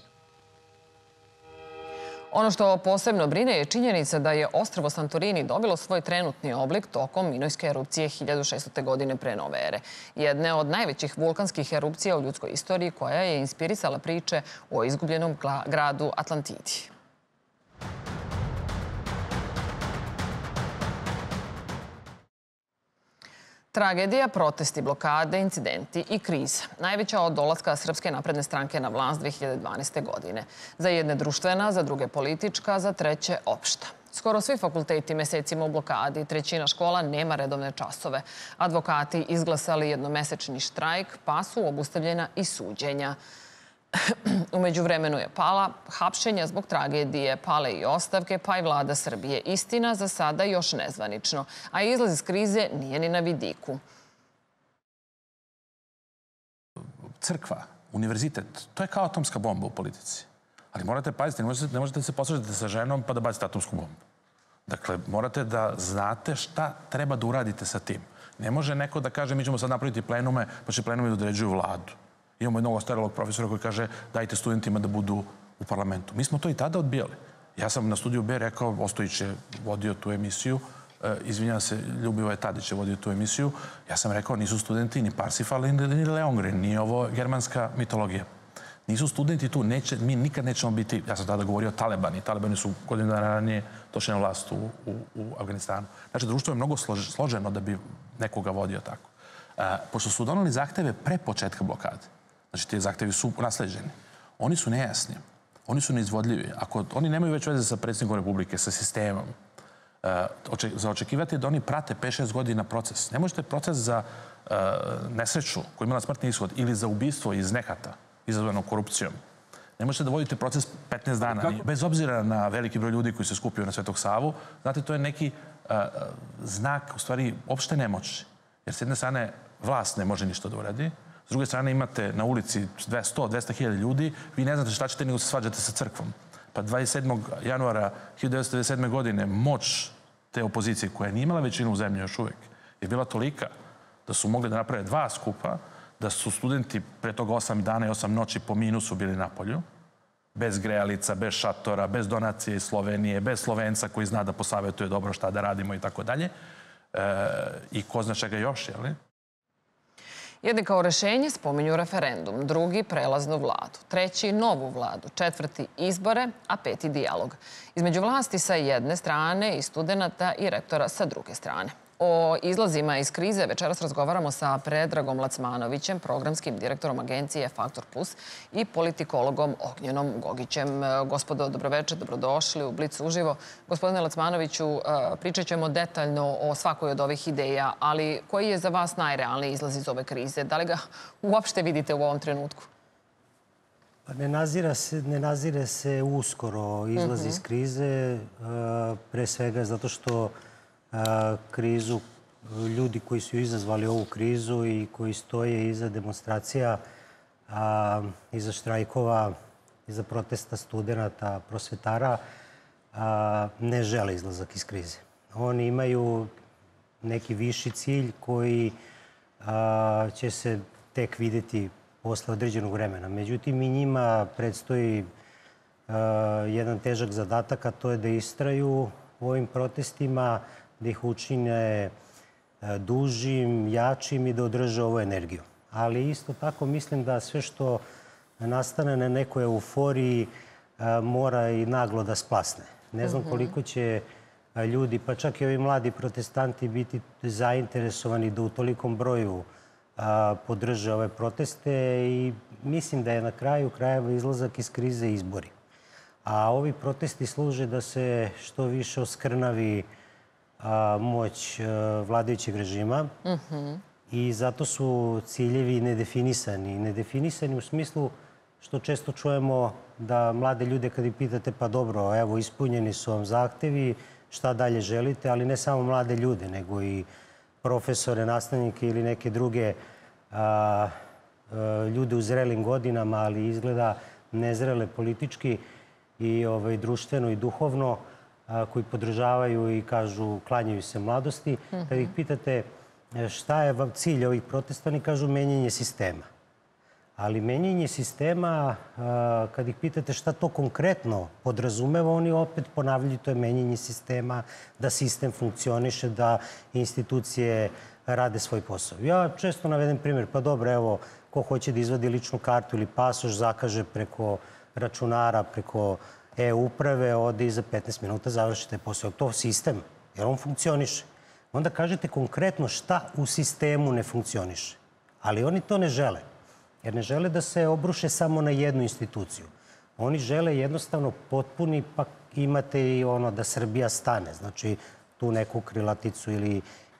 Ono što posebno brine je činjenica da je ostrvo Santorini dobilo svoj trenutni oblik tokom Minojske erupcije 1600. godine pre nove ere. Jedne od najvećih vulkanskih erupcija u ljudskoj istoriji koja je inspirisala priče o izgubljenom gradu Atlantidi. Tragedija, protesti, blokade, incidenti i kriza. Najveća od dolaska Srpske napredne stranke na vlast 2012. godine. Za jedne društvena, za druge politička, za treće opšta. Skoro svi fakulteti mesecima u blokadi, trećina škola nema redovne časove. Advokati izglasali jednomesečni štrajk, pa su obustavljena i suđenja. U međuvremenu je pala hapšenja zbog tragedije, pale i ostavke, pa i vlada Srbije. Istina za sada još nezvanično, a izlaz iz krize nije ni na vidiku.
Crkva, univerzitet, to je kao atomska bomba u politici. Ali morate paziti, ne možete se posvađati sa ženom pa da bacite atomsku bombu. Dakle, morate da znate šta treba da uradite sa tim. Ne može neko da kaže mi ćemo sad napraviti plenume, pa će plenumi da određuju vladu. Imamo jednog ostarelog profesora koji kaže dajte studentima da budu u parlamentu. Mi smo to i tada odbijali. Ja sam na studiju B rekao, Ostojić je vodio tu emisiju, izvinjam se, Ljubivoje Tadić je vodio tu emisiju, ja sam rekao nisu studenti ni Parsifal, ni Leongren, ni ovo germanska mitologija. Nisu studenti tu, mi nikad nećemo biti, ja sam tada govorio Talebani. Talebani su godinu dana ranije došli na vlast u Afganistanu. Znači, društvo je mnogo složeno da bi nekoga vodio tako. Pošto su donali zahteve pre početka blokade, znači ti zahtevi su nasleđeni, oni su nejasni, oni su neizvodljivi. Ako oni nemaju već veze sa predsjednikom Republike, sa sistemom, za očekivati je da oni prate 5-6 godina proces. Ne možete proces za nesreću koja imala smrtni ishod ili za ubistvo iz nehata izazvano korupcijom. Ne možete da vodite proces 15 dana. Bez obzira na veliki broj ljudi koji se skupio na Svetog Savu, znate, to je neki znak, u stvari, opšte nemoći. Jer s jedne strane vlast ne može ništa da uradi, s druge strane imate na ulici 100-200 hiljada ljudi, vi ne znate šta ćete nego se svađate sa crkvom. Pa 27. januara 1997. godine moć te opozicije koja nije imala većinu u zemlji još uvek je bila tolika da su mogli da naprave 2 skupa, da su studenti pre toga 8 dana i 8 noći po minusu bili na polju, bez grejalica, bez šatora, bez donacije iz Slovenije, bez Slovenca koji zna da posavetuje dobro šta da radimo i tako dalje. I ko zna čega još, je li?
Jedni kao rešenje spominju referendum, drugi prelaznu vladu, treći novu vladu, četvrti izbore, a peti dijalog. Između vlasti sa jedne strane i studenata i rektora sa druge strane. O izlazima iz krize večeras razgovaramo sa Predragom Lacmanovićem, programskim direktorom agencije Faktor Plus i politikologom Ognjenom Gogićem. Gospodo, dobroveče, dobrodošli u Blic uživo. Gospodine Lacmanoviću, pričat ćemo detaljno o svakoj od ovih ideja, ali koji je za vas najrealniji izlaz iz ove krize? Da li ga uopšte vidite u ovom trenutku?
Ne nazire se uskoro izlaz iz krize, pre svega zato što krizu, ljudi koji su izazvali ovu krizu i koji stoje iza demonstracija, iza štrajkova, iza protesta studenta, prosvetara, ne žele izlazak iz krize. Oni imaju neki viši cilj koji će se tek videti posle određenog vremena. Međutim, i njima predstoji jedan težak zadatak, a to je da istraju u ovim protestima, da ih učine dužim, jačim i da održe ovu energiju. Ali isto tako mislim da sve što nastane na nekoj euforiji mora i naglo da splasne. Ne znam koliko će ljudi, pa čak i ovi mladi protestanti, biti zainteresovani da u tolikom broju podrže ove proteste i mislim da je na kraju krajeva izlazak iz krize izbori. A ovi protesti služe da se što više oskrnavi moć vladajućeg režima i zato su ciljevi nedefinisani. Nedefinisani u smislu što često čujemo da mlade ljude kad ih pitate pa dobro, evo ispunjeni su vam zahtevi, šta dalje želite, ali ne samo mlade ljude, nego i profesore, nastavnike ili neke druge ljude u zrelim godinama, ali izgleda nezrele politički i društveno i duhovno, koji podržavaju i kažu klanjaju se mladosti. Kad ih pitate šta je vam cilj ovih protesta, oni kažu menjanje sistema. Ali menjanje sistema, kad ih pitate šta to konkretno podrazumeva, oni opet ponavljaju to je menjanje sistema, da sistem funkcioniše, da institucije rade svoj posao. Ja često navedem primjer, pa dobro, evo, ko hoće da izvadi ličnu kartu ili pasoš, zakaže preko računara, preko e-uprave, ode i za 15 minuta završite posao. To sistem, jer on funkcioniše. Onda kažete konkretno šta u sistemu ne funkcioniše. Ali oni to ne žele. Jer ne žele da se obruše samo na jednu instituciju. Oni žele jednostavno potpuni, pa imate i ono da Srbija stane. Znači, tu neku krilaticu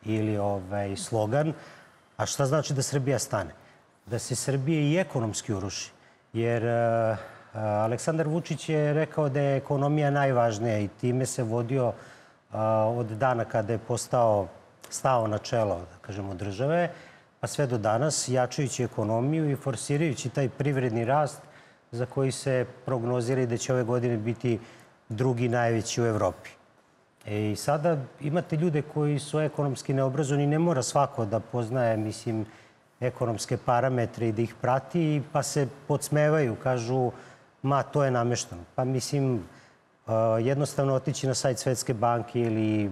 ili slogan. A šta znači da Srbija stane? Da se Srbija i ekonomski uruši. Jer Aleksandar Vučić je rekao da je ekonomija najvažnija i time se vodio od dana kada je stao na čelo, da kažemo, države, pa sve do danas, jačajući ekonomiju i forsirajući taj privredni rast za koji se prognozira da će ove godine biti drugi najveći u Evropi. I sada imate ljude koji su ekonomski neobrazovani, ne mora svako da poznaje, mislim, ekonomske parametre i da ih prati, pa se podsmevaju, kažu, ma, to je namešteno. Pa mislim, jednostavno otići na sajt Svetske banke ili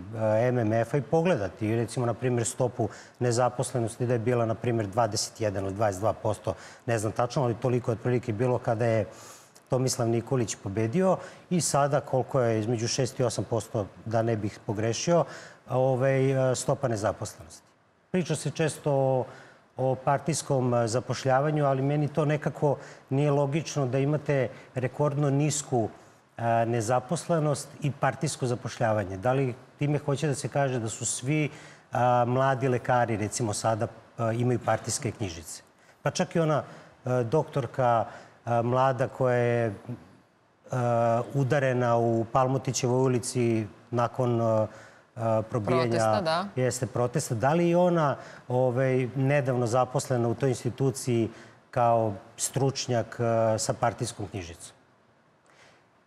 MMF-a i pogledati. Recimo, na primjer, stopu nezaposlenosti da je bila, na primjer, 21 ili 22%, ne znam tačno, ali toliko je otprilike bilo kada je Tomislav Nikolić pobedio i sada koliko je između 6 i 8%, da ne bih pogrešio, stopa nezaposlenosti. Priča se često o partijskom zapošljavanju, ali meni to nekako nije logično da imate rekordno nisku nezaposlenost i partijsko zapošljavanje. Da li time hoće da se kaže da su svi mladi lekari, recimo sada, imaju partijske knjižice? Pa čak i ona doktorka mlada koja je udarena u Palmotićevoj ulici nakon probijanja protesta. Da li je ona nedavno zaposlena u toj instituciji kao stručnjak sa partijskom knjižicom?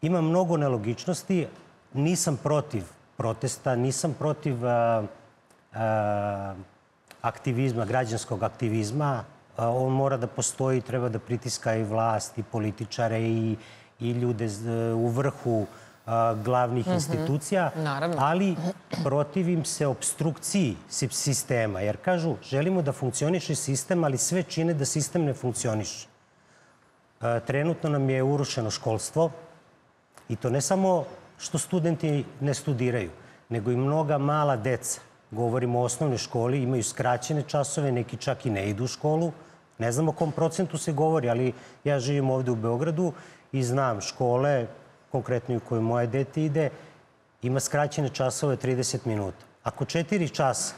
Ima mnogo nelogičnosti. Nisam protiv protesta, nisam protiv aktivizma, građanskog aktivizma. On mora da postoji, treba da pritiska i vlast, i političare, i ljude u vrhu glavnih institucija, ali protivim se opstrukciji sistema. Jer kažu, želimo da funkcioniše sistem, ali sve čine da sistem ne funkcioniše. Trenutno nam je urušeno školstvo i to ne samo što studenti ne studiraju, nego i mnoga mala deca. Govorimo o osnovnoj školi, imaju skraćene časove, neki čak i ne idu u školu. Ne znam o kom procentu se govori, ali ja živim ovde u Beogradu i znam škole, konkretno u kojoj moje dete ide, ima skraćene časove 30 minuta. Ako 4 časa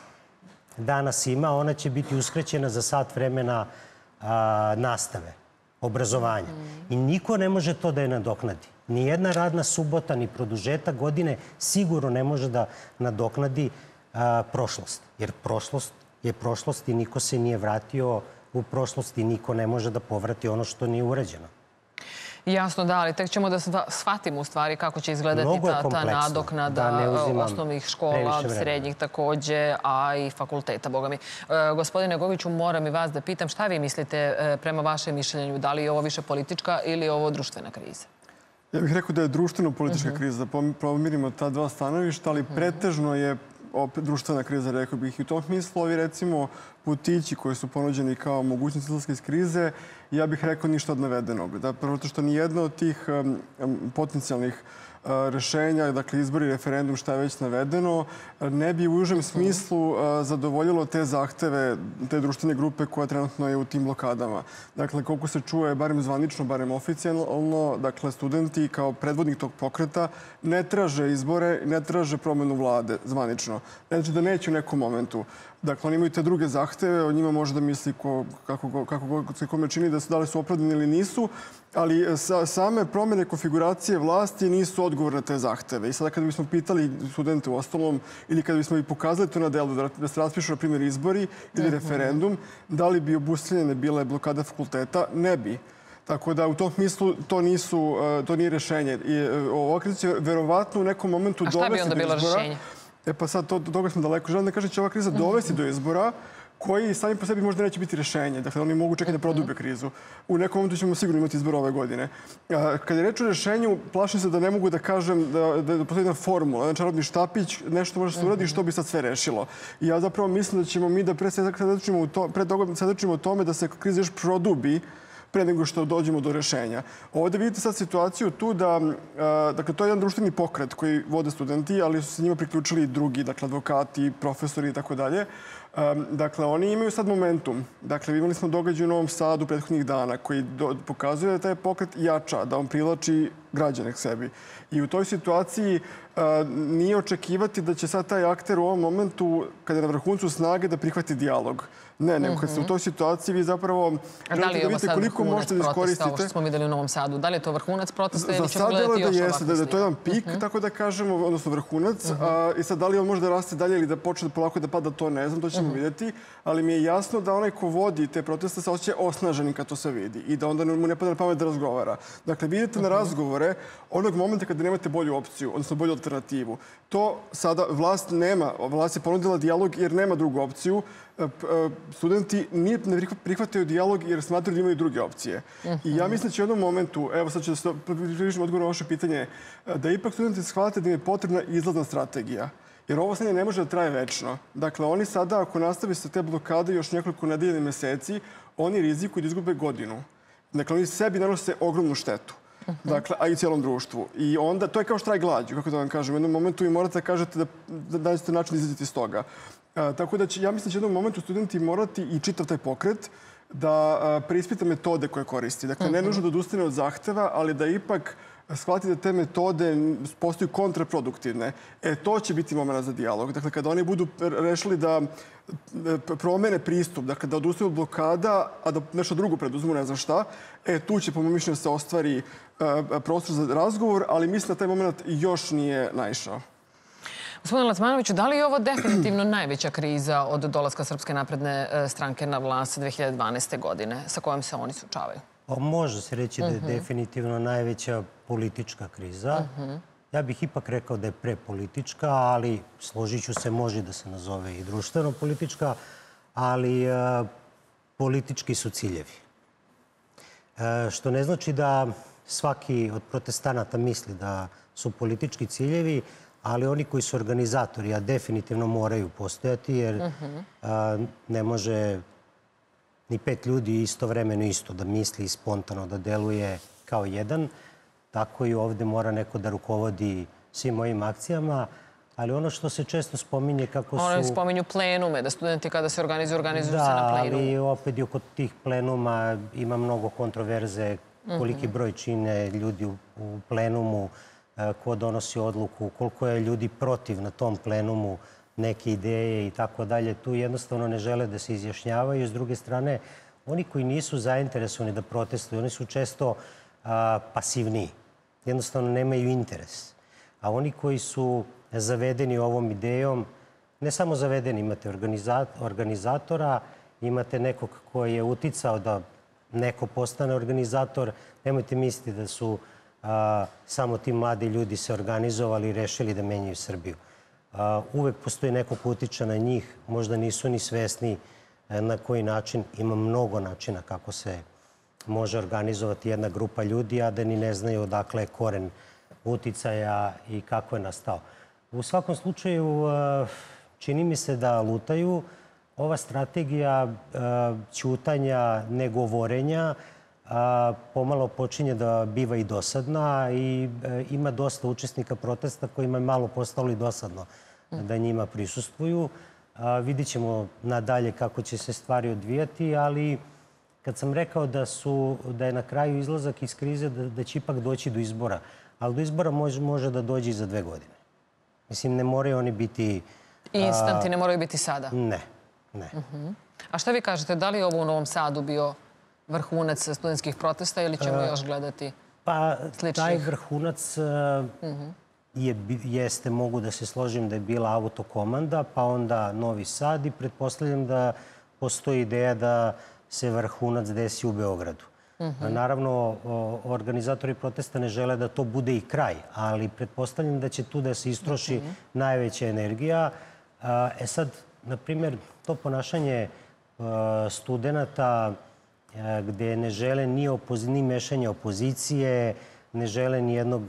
danas ima, ona će biti uskraćena za sat vremena nastave, obrazovanja. I niko ne može to da je nadoknadi. Nijedna radna subota, ni produžetak godine sigurno ne može da nadoknadi prošlost. Jer prošlost je prošlost i niko se nije vratio u prošlost i niko ne može da povrati ono što nije urađeno.
Jasno, da, ali tek ćemo da shvatimo u stvari kako će izgledati ta nadoknada osnovnih škola, srednjih takođe, a i fakulteta, boga mi. Gospodine Goviću, moram i vas da pitam šta vi mislite prema vašem mišljenju, da li je ovo više politička ili je ovo društvena kriza?
Ja bih rekao da je društveno-politička kriza, da pomirimo ta dva stanovišta, ali pretežno je opet društvena kriza, rekao bih. I u tom smislu ovi, recimo, putići koji su ponuđeni kao mogućnost izlaska iz krize, ja bih rekao ništa od navedenog. Prvo što nijedna od tih potencijalnih rešenja, dakle izbori, referendum, šta je već navedeno, ne bi u užem smislu zadovoljilo te zahteve, te društvene grupe koja trenutno je u tim blokadama. Dakle, koliko se čuje, barem zvanično, barem oficijalno, dakle, studenti kao predvodnik tog pokreta ne traže izbore, ne traže promenu vlade zvanično. Znači da neće u nekom momentu. Dakle, oni imaju te druge zahteve, o njima može da misli kako se kome čini da li su opravdani ili nisu, ali same promjene konfiguracije vlasti nisu odgovor na te zahteve. I sada kada bismo pitali studente u ostalom ili kada bismo i pokazali to na delu da se raspišu, na primjer, izbori ili referendum, da li bi obustavljene bile blokada fakulteta? Ne bi. Tako da u tom smislu to nije rešenje. Ova kriza će verovatno u nekom momentu dovesti do izbora. A šta bi onda bilo rešenje? Pa sad, toga smo daleko. Želim da kažem da će ova kriza dovesti do izbora koji sami po sebi možda neće biti rešenje. Dakle, oni mogu čekati da prodube krizu. U nekom momentu ćemo sigurno imati izbor ove godine. Kad je reč o rešenju, plašim se da ne mogu da kažem da postoji jedna formula, jedan čarobni štapić, nešto može se uradi što bi sad sve rešilo. I ja zapravo mislim da ćemo mi da pre toga svedočimo o tome da se kriza još produbi pre nego što dođemo do rešenja. Ovdje vidite sad situaciju tu da, dakle, to je jedan društveni pokret koji vode studenti, ali su se njima priključili i drugi, dakle, advokati, profesori i tako dalje. Dakle, oni imaju sad momentum. Dakle, imali smo događaj u Novom Sadu prethodnih dana koji pokazuje da taj pokret jača, da on privlači građane k sebi. I u toj situaciji nije očekivati da će sad taj akter u ovom momentu, kada je na vrhuncu snage, da prihvati dijalog. Ne, nego kad ste u toj situaciji, vi zapravo želite da vidite koliko možete da iskoristite.
Ovo što smo videli u Novom Sadu, da li je to vrhunac protesta ili ćemo
gledati
još ovakve slike?
Za sad da je to jedan pik, tako da kažemo, odnosno vrhunac. I sad da li on može da raste dalje ili da počne polako da pada, to ne znam, to ćemo vidjeti. Ali mi je jasno da onaj ko vodi te proteste se osjeća osnaženim kad to se vidi i da onda mu ne pada na pamet da razgovara. Dakle, vidite na razgovore onog momenta kada nemate bolju opciju, odnosno bolju alternativu. To sada vlast nema. Vlast je ponudila dijalog jer nema drugu opciju. Studenti ne prihvataju dijalog jer smatraju da imaju druge opcije. I ja mislim da će u jednom momentu, evo sad ću da se približim odgovor na vaše pitanje, da ipak studenti shvate da im je potrebna izlazna strategija. Jer ovo stanje ne može da traje večno. Dakle, oni sada, ako nastavi se te blokade još nekoliko nedelja i meseci, oni rizikuju da izgube godinu. Dakle, oni sebi nanose ogromnu štetu. Dakle, a i cijelom društvu. I onda, to je kao štrajk glađu, kako da vam kažem. U jednom momentu vi morate da kažete da ćete način izađeti iz toga. Tako da ja mislim da će u jednom momentu studenti morati i čitav taj pokret da preispita metode koje koristi. Dakle, ne nužno da odustane od zahteva, ali da ipak shvati da te metode postaju kontraproduktivne. To će biti moment za dijalog. Dakle, kada oni budu rešili da promene pristup, dakle, da odustaju od blokada, a da nešto drugo preduzmu, ne znam šta, tu će, po mojom mišljenju, se ostvari prostor za razgovor, ali mislim da taj moment još nije naišao.
Gospodine Lasmanoviću, da li je ovo definitivno najveća kriza od dolaska Srpske napredne stranke na vlast 2012. godine sa kojom se oni suočavaju?
Može se reći da je definitivno najveća politička kriza. Ja bih ipak rekao da je prepolitička, ali složit ću se, može da se nazove i društveno-politička, ali politički su ciljevi. Što ne znači da svaki od protestanata misli da su politički ciljevi, ali oni koji su organizatori, a definitivno moraju postojati, jer ne može ni 5 ljudi istovremeno isto da misli spontano, da deluje kao jedan. Tako i ovdje mora neko da rukovodi svim ovim akcijama. Ali ono što se često spominje kako su...
Oni spominju plenume, da studenti kada se organizuju se na plenumu.
Da, ali opet i oko tih plenuma ima mnogo kontroverze, koliki broj čine ljudi u plenumu, ko donosi odluku, koliko je ljudi protiv na tom plenumu neke ideje i tako dalje. Tu jednostavno ne žele da se izjašnjavaju. S druge strane, oni koji nisu zainteresovani da protestuju, oni su često pasivniji. Jednostavno nemaju interes. A oni koji su zavedeni ovom idejom, ne samo zavedeni, imate organizatora, imate nekog koji je uticao da neko postane organizator. Nemojte misliti da su samo ti mladi ljudi se organizovali i rešili da menjaju Srbiju. Uvek postoji neko ko utiče na njih, možda nisu ni svesni na koji način. Ima mnogo načina kako se može organizovati jedna grupa ljudi, a da ni ne znaju odakle je koren uticaja i kako je nastao. U svakom slučaju, čini mi se da lutaju. Ova strategija ćutanja, negovorenja pomalo počinje da biva i dosadna i ima dosta učesnika protesta kojima je malo postalo i dosadno da njima prisustvuju. Vidit ćemo nadalje kako će se stvari odvijati, ali kad sam rekao da je na kraju izlazak iz krize, da će ipak doći do izbora, ali do izbora može da dođe i za 2 godine. Mislim, ne moraju oni biti...
Instanti ne moraju biti sada?
Ne.
A šta vi kažete, da li je ovo u Novom Sadu bio vrhunac studentskih protesta ili ćemo još gledati sličnih?
Taj vrhunac jeste, mogu da se složim da je bila autokomanda, pa onda Novi Sad i pretpostavljam da postoji ideja da se vrhunac desi u Beogradu. Naravno, organizatori protesta ne žele da to bude i kraj, ali pretpostavljam da će tu da se istroši najveća energija. Sad, na primjer, to ponašanje studenta gde ne žele ni mešanje opozicije, ne žele ni jednog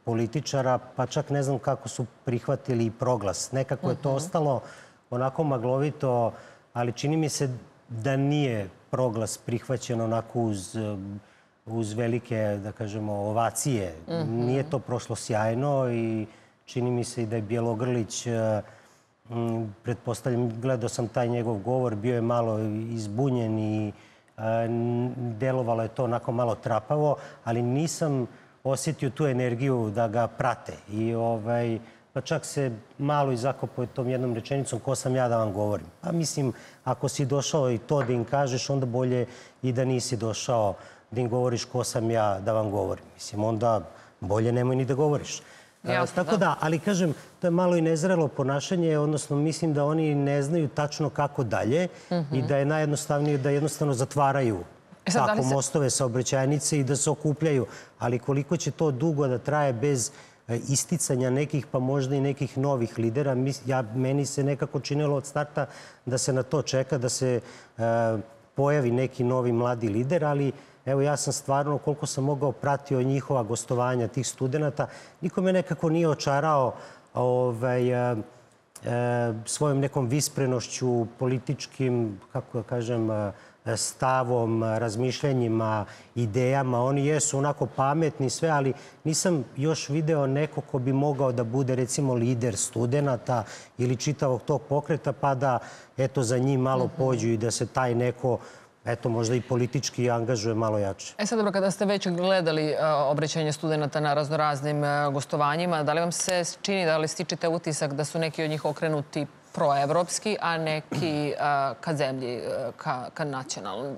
političara, pa čak ne znam kako su prihvatili i proglas. Nekako je to ostalo onako maglovito, ali čini mi se da nije proglas prihvaćen onako uz velike, da kažemo, ovacije. Nije to prošlo sjajno i čini mi se i da je Bjelogrlić, pretpostavljam, gledao sam taj njegov govor, bio je malo izbunjen i delovalo je to onako malo trapavo, ali nisam osjetio tu energiju da ga prate. Pa čak se malo i zakopao tom jednom rečenicom ko sam ja da vam govorim. Pa mislim, ako si došao i to da im kažeš, onda bolje i da nisi došao da im govoriš ko sam ja da vam govorim. Mislim, onda bolje nemoj ni da govoriš. Tako da, ali kažem, to je malo i nezrelo ponašanje, odnosno mislim da oni ne znaju tačno kako dalje i da je najjednostavnije da jednostavno zatvaraju tako mostove, saobraćajnice i da se okupljaju. Ali koliko će to dugo da traje bez isticanja nekih, pa možda i nekih novih lidera, meni se nekako činilo od starta da se na to čeka, da se pojavi neki novi mladi lider, ali evo, ja sam stvarno, koliko sam mogao, pratio njihova gostovanja tih studenta. Niko me nekako nije očarao svojom nekom visprenošću, političkim, kako da kažem, stavom, razmišljanjima, idejama. Oni jesu onako pametni sve, ali nisam još video neko ko bi mogao da bude, recimo, lider studenta ili čitavog tog pokreta, pa da, eto, za njih malo pođu i da se taj neko, eto, možda i politički angažuje malo jače.
Sad, dobro, kada ste već gledali obraćanje studenta na raznoraznim gostovanjima, da li vam se čini, da li stičete utisak da su neki od njih okrenuti proevropski, a neki ka zemlji, ka nacionalnom?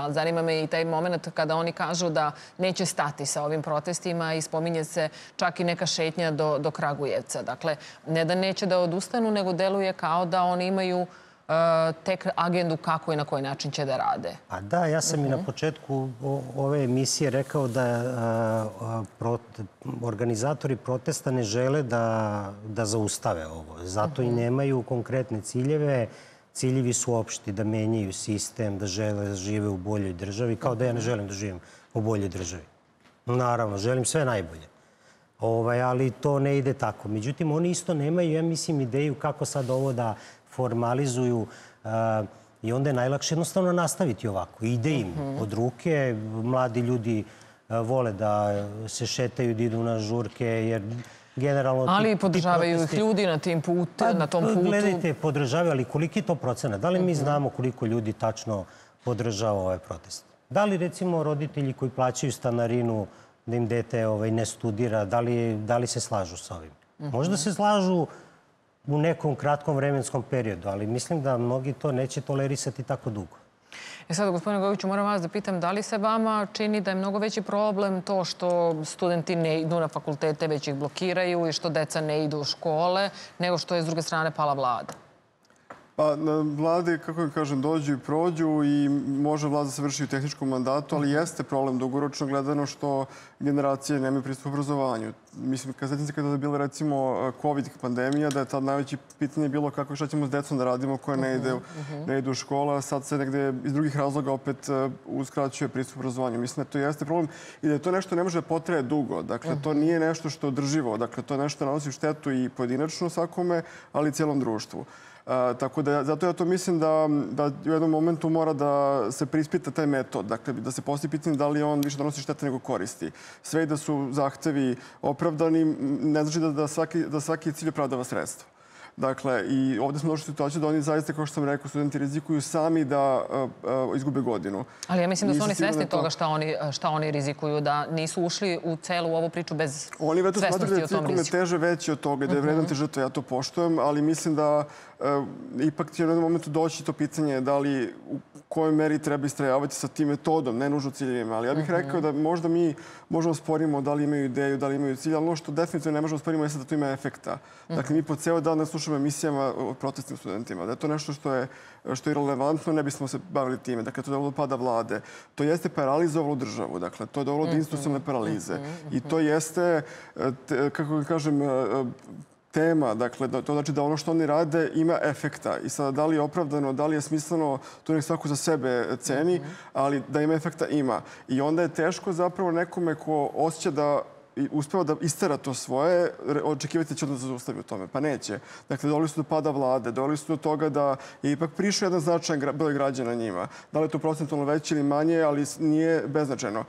Zanima me i taj moment kada oni kažu da neće stati sa ovim protestima i spominje se čak i neka šetnja do Kragujevca. Dakle, ne da neće da odustanu, nego deluje kao da oni imaju tek agendu kako i na koji način će da rade.
A da, ja sam i na početku ove emisije rekao da organizatori protesta ne žele da zaustave ovo. Zato i nemaju konkretne ciljeve. Ciljevi su opšti, da menjaju sistem, da žele da žive u boljoj državi, kao da ja ne želim da živim u boljoj državi. Naravno, želim sve najbolje. Ali to ne ide tako. Međutim, oni isto nemaju, ja mislim, ideju kako sad ovo da formalizuju i onda je najlakše jednostavno nastaviti ovako. Ide im od ruke, mladi ljudi vole da se šetaju, da idu na žurke, jer generalno...
Ali podržavaju ih ljudi na tom putu.
Gledajte, podržavaju, ali koliki je to procenat? Da li mi znamo koliko ljudi tačno podržava ovaj protest? Da li, recimo, roditelji koji plaćaju stanarinu da im dete ne studira, da li se slažu sa ovim? Možda se slažu u nekom kratkom vremenskom periodu, ali mislim da mnogi to neće tolerisati tako dugo.
Sad, gospodine Goviću, moram vas da pitam, da li se vama čini da je mnogo veći problem to što studenti ne idu na fakultete, već ih blokiraju i što deca ne idu u škole, nego što je s druge strane pala vlada?
Pa vlade, kako da kažem, dođu i prođu i može vlada se vrši u tehničkom mandatu, ali jeste problem dugoročno gledano što generacije nemaju pristup obrazovanju. Mislim, sećam se kada je bila, recimo, COVID pandemija, da je tad najveće pitanje bilo kako šta ćemo s decom da radimo koja ne ide u školu, a sad se negde iz drugih razloga opet uskraćuje pristup obrazovanju. Mislim da to jeste problem i da to nešto ne može da potraje dugo. Dakle, to nije nešto što je održivo. Dakle, to je nešto nanosi štetu i pojedinačno svakome, ali i cijelom društvu. Tako da, zato ja to mislim da u jednom momentu mora da se preispita taj metod. Dakle, da se postavi pitanje da li on više donosi štete nego koristi. Sve i da su zahtevi opravdani, ne znači da svaki cilj opravdava sredstvo. Dakle, i ovde smo došli u situaciju da oni zaista, kao što sam rekao, studenti rizikuju sami da izgube godinu.
Ali ja mislim da su oni svesni toga šta oni rizikuju, da nisu ušli u celu ovu priču bez svesnosti o tom riziku.
Oni veto smatraju da je cilj kome teže veći od toga, da je vredan te žrtve, ja to poštujem, ali mislim da ipak će u jednom momentu doći to pitanje da li u kojoj meri treba istrajavati sa tim metodom, ne nužno ciljevima. Ali ja bih rekao da možda mi možemo sporimo da li imaju ideju, da li imaju cilj, ali ono što definitivno ne možemo sporimo je da to ima efekta. Dakle, mi po ceo dan ne slušamo emisijama o protestnim studentima. Da je to nešto što je irelevantno, ne bismo se bavili time. Dakle, to je dovelo do pada vlade. To jeste paralizovalo državu. Dakle, to je dovelo do institucionalne paralize. I to jeste, kako kažem, tema. Dakle, to znači da ono što oni rade ima efekta. I sada da li je opravdano, da li je smisleno, to nek svako za sebe ceni, ali da ima efekta ima. I onda je teško zapravo nekome ko osjeća da uspeva da istera to svoje, očekivati će da se zaustavi u tome. Pa neće. Dakle, doveli su do pada vlade, doveli su do toga da je ipak prišao jedan značajan broj građana njima. Da li je to procentualno veće ili manje, ali nije beznačajno.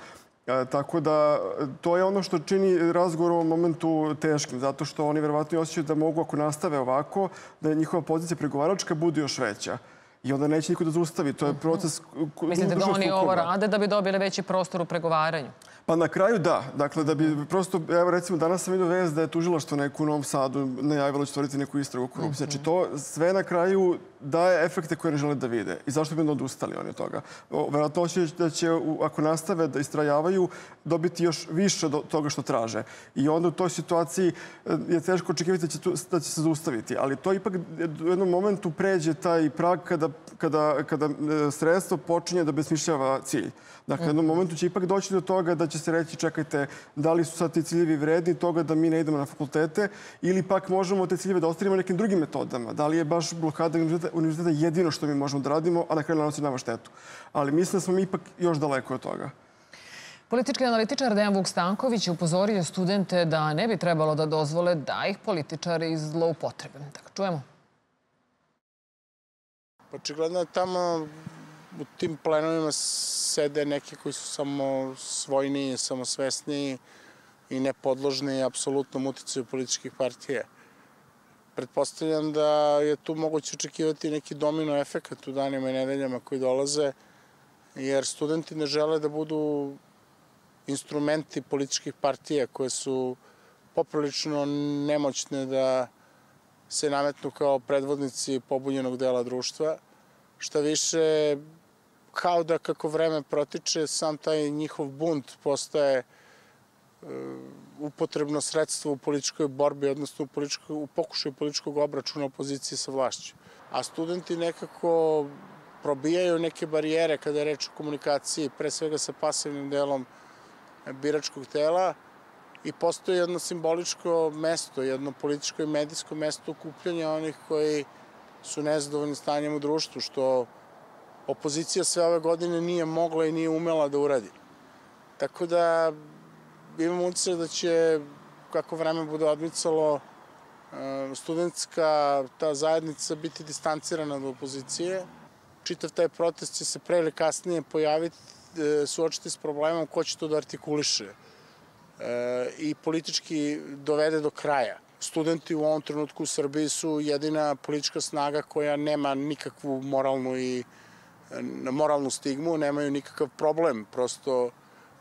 Tako da, to je ono što čini razgovor u ovom momentu teškim, zato što oni verovatno osjećaju da mogu, ako nastave ovako, da njihova pozicija pregovaračka bude još veća. I onda neće niko da zaustavi. To je proces...
Mislite da oni ovo rade da bi dobili veći prostor u pregovaranju?
Pa na kraju da. Dakle, da bi prosto, evo recimo, danas sam vidio vest da je tužilaštvo neku u Novom Sadu najavilo da će stvoriti neku istragu o korupciji. Znači, to sve na kraju daje efekte koje ne žele da vide. I zašto bi onda odustali oni od toga? Verovatno da će, ako nastave da istrajavaju, dobiti još više do toga što traže. I onda u toj situaciji je teško očekivati da će se zaustaviti. Ali to ipak u jednom momentu pređe taj prag kada sredstvo počinje da besmišljava cilj. Dakle, u jednom momentu će ipak doći do toga da će se reći čekajte, da li su sad ti ciljevi vredni toga da mi ne idemo na fakultete ili pak možemo te ciljeve da ostvarimo nekim drugim metodama. Da li je baš blokada univerziteta jedino što mi možemo da radimo, a na kraju nanosi nama štetu. Ali mislim da smo mi ipak još daleko od toga.
Politički analitičar Dejan Vuk Stanković je upozorio studente da ne bi trebalo da dozvole da ih političari zloupotrebe. Tako, čujemo.
Očigledno tamo u tim plenovima sede neki koji su samo svojniji, samosvesniji i nepodložni apsolutnom uticaju političkih partija. Pretpostavljam da je tu moguće očekivati neki domino efekat u danima i nedeljama koji dolaze, jer studenti ne žele da budu instrumenti političkih partija koje su poprilično nemoćne da se nametnu kao predvodnici pobunjenog dela društva. Šta više, kao da kako vreme protiče, sam taj njihov bunt postaje upotrebno sredstvo u političkoj borbi, odnosno u pokušaju političkog obračuna opozicije sa vlašću. A studenti nekako probijaju neke barijere kada je reč o komunikaciji, pre svega sa pasivnim delom biračkog tela, i postoji jedno simboličko mesto, jedno političko i medijsko mesto okupljanja onih koji su nezadovoljni stanjem u društvu, što opozicija sve ove godine nije mogla i nije umela da uradi. Tako da imam utisak da će, kako vreme bude odmicalo, studentska ta zajednica biti distancirana od opozicije. Čitav taj protest će se pre ili kasnije pojaviti, suočiti s problemom ko će to da artikuliše i politički dovede do kraja. Studenti u ovom trenutku u Srbiji su jedina politička snaga koja nema nikakvu moralnu stigmu, nemaju nikakav problem prosto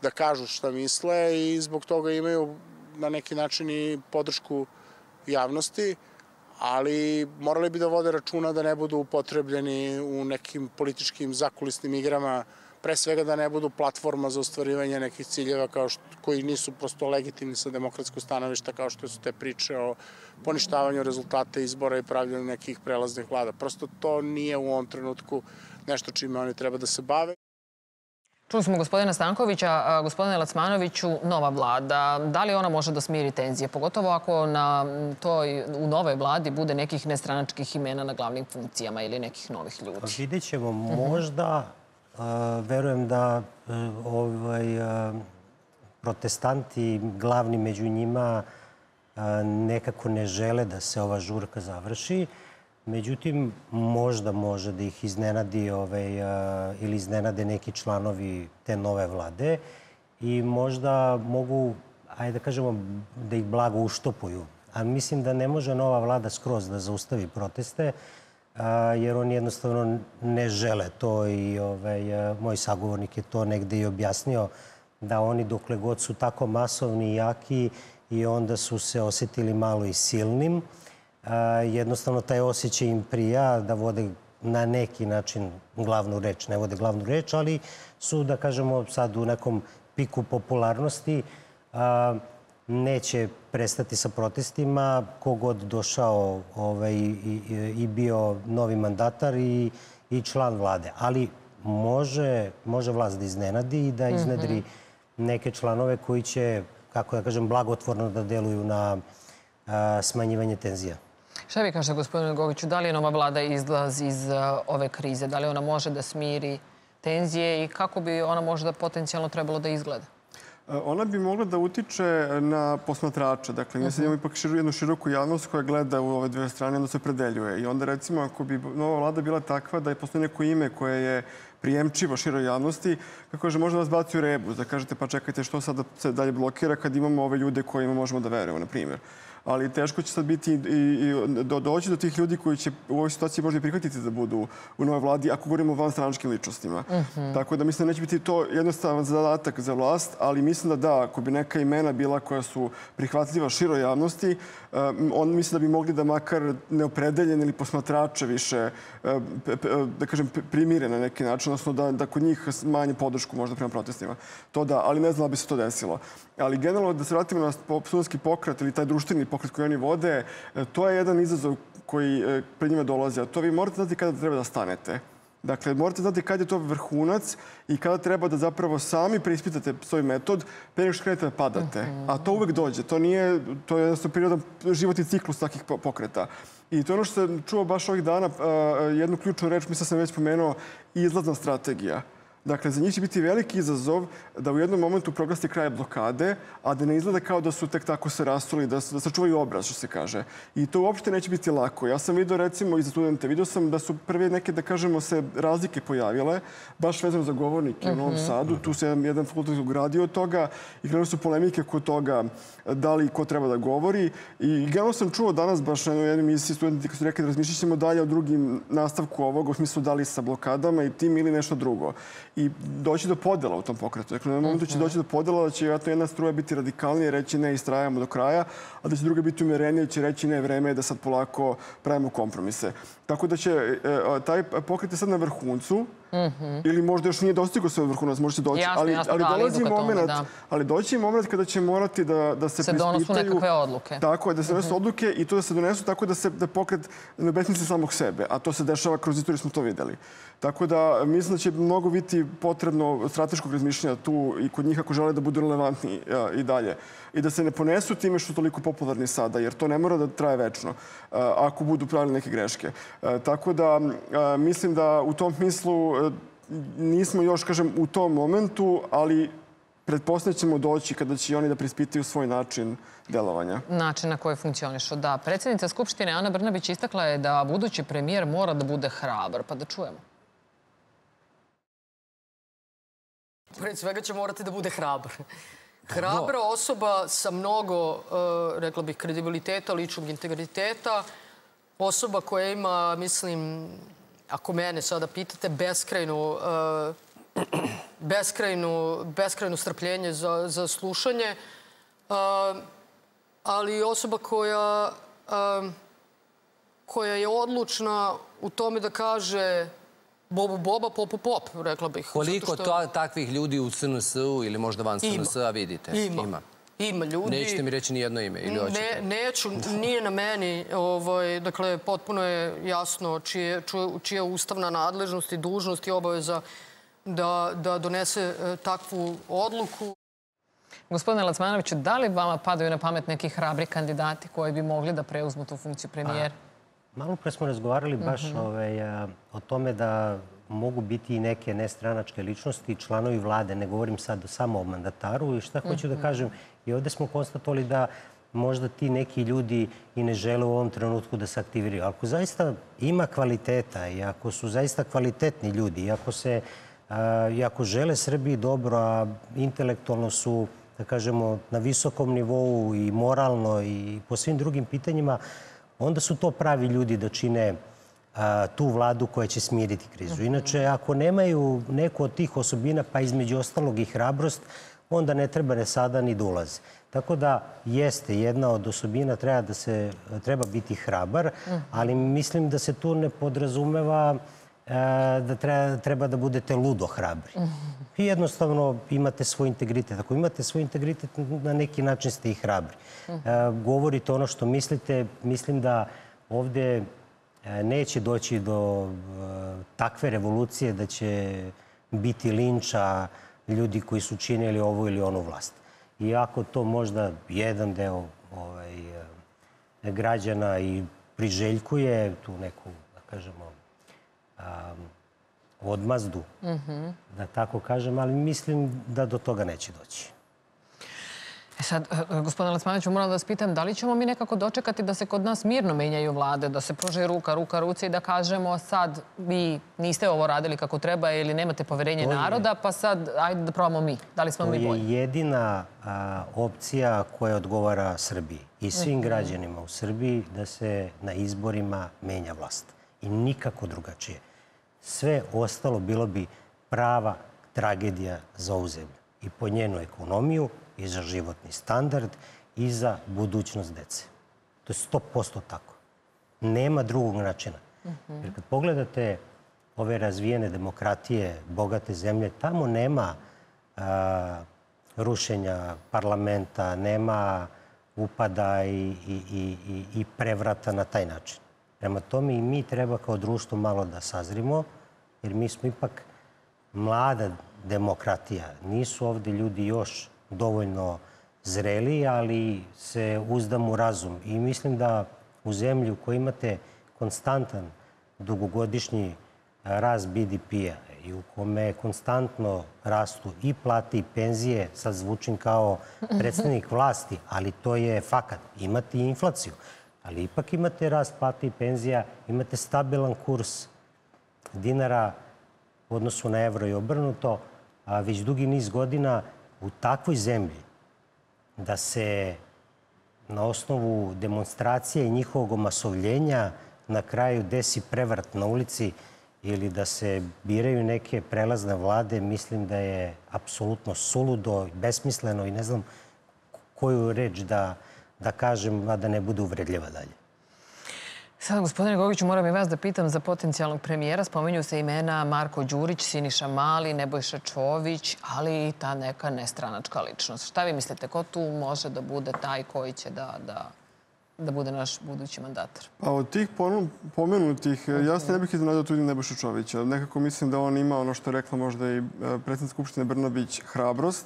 da kažu šta misle i zbog toga imaju na neki način i podršku javnosti, ali morali bi da vode računa da ne budu upotrebljeni u nekim političkim zakulisnim igrama, pre svega da ne budu platforma za ostvarivanje nekih ciljeva koji nisu prosto legitimni sa demokratskog stanovišta, kao što su te priče o poništavanju rezultata izbora i pravljanju nekih prelaznih vlada. Prosto to nije u ovom trenutku nešto čime oni treba da se bave.
Čuli smo gospodina Stankovića. Gospodine Lacmanoviću, nova vlada, da li ona može da smiri tenzije? Pogotovo ako u novoj vladi bude nekih nestranačkih imena na glavnim funkcijama ili nekih novih ljudi.
Vidjet ćemo možda. Verujem da protestanti, glavni među njima, nekako ne žele da se ova žurka završi. Međutim, možda može da ih iznenadi ili iznenade neki članovi te nove vlade i možda mogu, ajde da kažemo, da ih blago uštopuju. A mislim da ne može nova vlada skroz da zaustavi proteste, jer oni jednostavno ne žele to i moj sagovornik je to negde i objasnio, da oni dokle god su tako masovni i jaki i onda su se osetili malo i silnim, jednostavno taj osjećaj im prija da vode na neki način glavnu reč. Ne vode glavnu reč, ali su, da kažemo, sad u nekom piku popularnosti. Neće prestati sa protestima kogod došao i bio novi mandatar i član vlade. Ali može vlast da iznenadi i da iznedri neke članove koji će, kako da kažem, blagotvorno da deluju na smanjivanje tenzija.
Šta vi kažete, gospodine Gogiću, da li je nova vlada izlaz iz ove krize? Da li ona može da smiri tenzije i kako bi ona možda potencijalno trebalo da izgleda?
Ona bi mogla da utiče na posmatrače. Dakle, mi sad imamo ipak jednu široku javnost koja gleda u ove dve strane, onda se predeljuje. I onda, recimo, ako bi nova vlada bila takva da je postoji neko ime koje je prijemčivo široj javnosti, kako kaže, možda vas baci u rebus, da kažete pa čekajte što sad se dalje blokira kad imamo ove ljude kojima možemo da verujemo, na primjer. Ali teško će sad biti i doći do tih ljudi koji će u ovoj situaciji možda i prihvatiti da budu u novoj vladi, ako govorimo o vanstranačkim ličnostima. Tako da mislim da neće biti to jednostavan zadatak za vlast, ali mislim da ako bi neka imena bila koja su prihvatljiva široj javnosti, on misli da bi mogli da makar neopredeljene ili posmatrače više, da kažem, primire na neki način, odnosno da kod njih manje podršku možda prema protestima. To da, ali ne znam da bi se to desilo. Ali generalno da se vratimo na studentski pokret ili taj društveni pokret koji oni vode, to je jedan izazov koji pred njima dolazi. A to vi morate znati kada treba da stanete. Dakle, morate znati kada je to vrhunac i kada treba da zapravo sami preispitate svoj metod pre nego što krenete da padate. A to uvek dođe. To je jednostavno prirodan životni ciklus takvih pokreta. I to je ono što sam čuo baš ovih dana, jednu ključnu reč, mislim sam već pomenuo, izlazna strategija. Dakle, za njih će biti veliki izazov da u jednom momentu proglasi kraj blokade, a da ne izgleda kao da su tek tako se rasuli, da sačuvaju obraz, što se kaže. I to uopšte neće biti lako. Ja sam vidio, recimo, i za studente, vidio sam da su prve neke, da kažemo, se razlike pojavile, baš vezano za govornike u Novom Sadu. Tu se jedan fakultet ugradio od toga i krenuli su polemike kod toga da li ko treba da govori. I generalno sam čuo danas baš na jednom emisiji studenti koji su rekli da razmišljat ćemo dalje o drugim nastavku ovoga, u smislu da li sa blokadama i tim ili nešto drugo. I doći do podela u tom pokretu. Dakle, na momentu će doći do podela da će jedna struja biti radikalnija i reći ne, istrajamo do kraja, a da će druga biti umerenija i će reći ne, vreme je da sad polako pravimo kompromise. Tako da će taj pokret je sad na vrhuncu ili možda još nije dostigao svoj vrhunac, može se doći, ali doći je moment kada će morati da se
prispitaju. Se donosu nekakve odluke.
Tako je, da se donesu odluke i to da se donesu tako da pokret ne obesmisli samog sebe, a to se dešava kroz istoriju, smo to videli. Tako da mislim da će mnogo biti potrebno strateškog razmišljanja tu i kod njih ako žele da budu relevantni i dalje. I da se ne ponesu time što su toliko popularni sada, jer to ne mora da traje večno ako budu pravili neke greške. Tako da mislim da u tom smislu nismo još, kažem, u tom momentu, ali pretpostavljamo ćemo doći kada će oni da preispitaju svoj način delovanja.
Način na koji funkcionišu, da. Predsjednica Skupštine Ana Brnabić istakla je da budući premijer mora da bude hrabar. Pa da čujemo.
Pred svega će morati da bude hrabar. Hrabra osoba sa mnogo, rekla bih, kredibiliteta, ličnog integriteta. Osoba koja ima, mislim, ako mene sada pitate, beskrajno strpljenje za slušanje. Ali osoba koja je odlučna u tome da kaže bobu boba, popu pop, rekla bih.
Koliko takvih ljudi u SNS-u ili možda van SNS-a vidite?
Ima ljudi.
Nećete mi reći ni jedno ime?
Neću, nije na meni. Dakle, potpuno je jasno čija ustavna nadležnost i dužnost i obaveza da donese takvu odluku.
Gospodine Lacmanoviću, da li vama padaju na pamet neki hrabri kandidati koji bi mogli da preuzmu tu funkciju premijera?
Malo pre smo razgovarali baš o tome da mogu biti i neke nestranačke ličnosti, članovi vlade, ne govorim sad samo o mandataru i šta hoću da kažem. I ovde smo konstatovali da možda ti neki ljudi i ne žele u ovom trenutku da se aktiviraju. Ako zaista ima kvaliteta i ako su zaista kvalitetni ljudi i ako žele Srbiji dobro, a intelektualno su, da kažemo, na visokom nivou i moralno i po svim drugim pitanjima, onda su to pravi ljudi da čine tu vladu koja će smiriti krizu. Inače, ako nemaju neku od tih osobina, pa između ostalog i hrabrost, onda ne treba ne sada ni da ulaze. Tako da jeste jedna od osobina, treba biti hrabar, ali mislim da se tu ne podrazumeva da treba da budete ludo hrabri. Vi jednostavno imate svoj integritet. Ako imate svoj integritet, na neki način ste i hrabri. Govorite ono što mislite. Mislim da ovde neće doći do takve revolucije da će biti linča ljudi koji su činili ovu ili onu vlast. Iako to možda jedan deo građana i priželjkuje tu neku, da kažemo, odmazdu, da tako kažem, ali mislim da do toga neće doći.
Sad, gospodine Lasmanoviću, moram da vas pitam, da li ćemo mi nekako dočekati da se kod nas mirno menjaju vlade, da se pruže ruka ruci i da kažemo sad vi niste ovo radili kako treba ili nemate poverenje naroda, pa sad ajde da probamo mi. Da li smo mi bolji?
To je jedina opcija koja odgovara Srbiji i svim građanima u Srbiji da se na izborima menja vlast. I nikako drugačije. Sve ostalo bilo bi prava tragedija za ovu zemlju. I po njenu ekonomiju, i za životni standard, i za budućnost dece. To je 100% tako. Nema drugog načina. Jer kad pogledate ove razvijene demokratije, bogate zemlje, tamo nema rušenja parlamenta, nema upada i prevrata na taj način. Prema tome i mi treba kao društvo malo da sazrimo, jer mi smo ipak mlada demokratija. Nisu ovde ljudi još dovoljno zreli, ali se uzdam u razum. I mislim da u zemlji u kojoj imate konstantan dugogodišnji rast BDP-a i u kome konstantno rastu i plate i penzije, sad zvučim kao predstavnik vlasti, ali to je fakat. Imate i inflaciju, ali ipak imate rast plate i penzija, imate stabilan kurs dinara u odnosu na evro i obrnuto, a već dugi niz godina u takvoj zemlji da se na osnovu demonstracije i njihovog omasovljenja na kraju desi prevrat na ulici ili da se biraju neke prelazne vlade, mislim da je apsolutno suludo, besmisleno i ne znam koju reč da kažem, a da ne bude uvredljiva dalje.
Sada, gospodine Gogiću, moram i vas da pitam za potencijalnog premijera. Spomenju se imena Marko Đurić, Siniša Mali, Nebojša Čović, ali i ta neka nestranačka ličnost. Šta vi mislite, ko tu može da bude taj koji će da bude naš budući mandatar?
Pa od tih pomenutih, ja se ne bih iznenadio tu Nebojša Čovića. Nekako mislim da on ima ono što je rekla možda i predsjednica Skupštine Brnabić, hrabrost.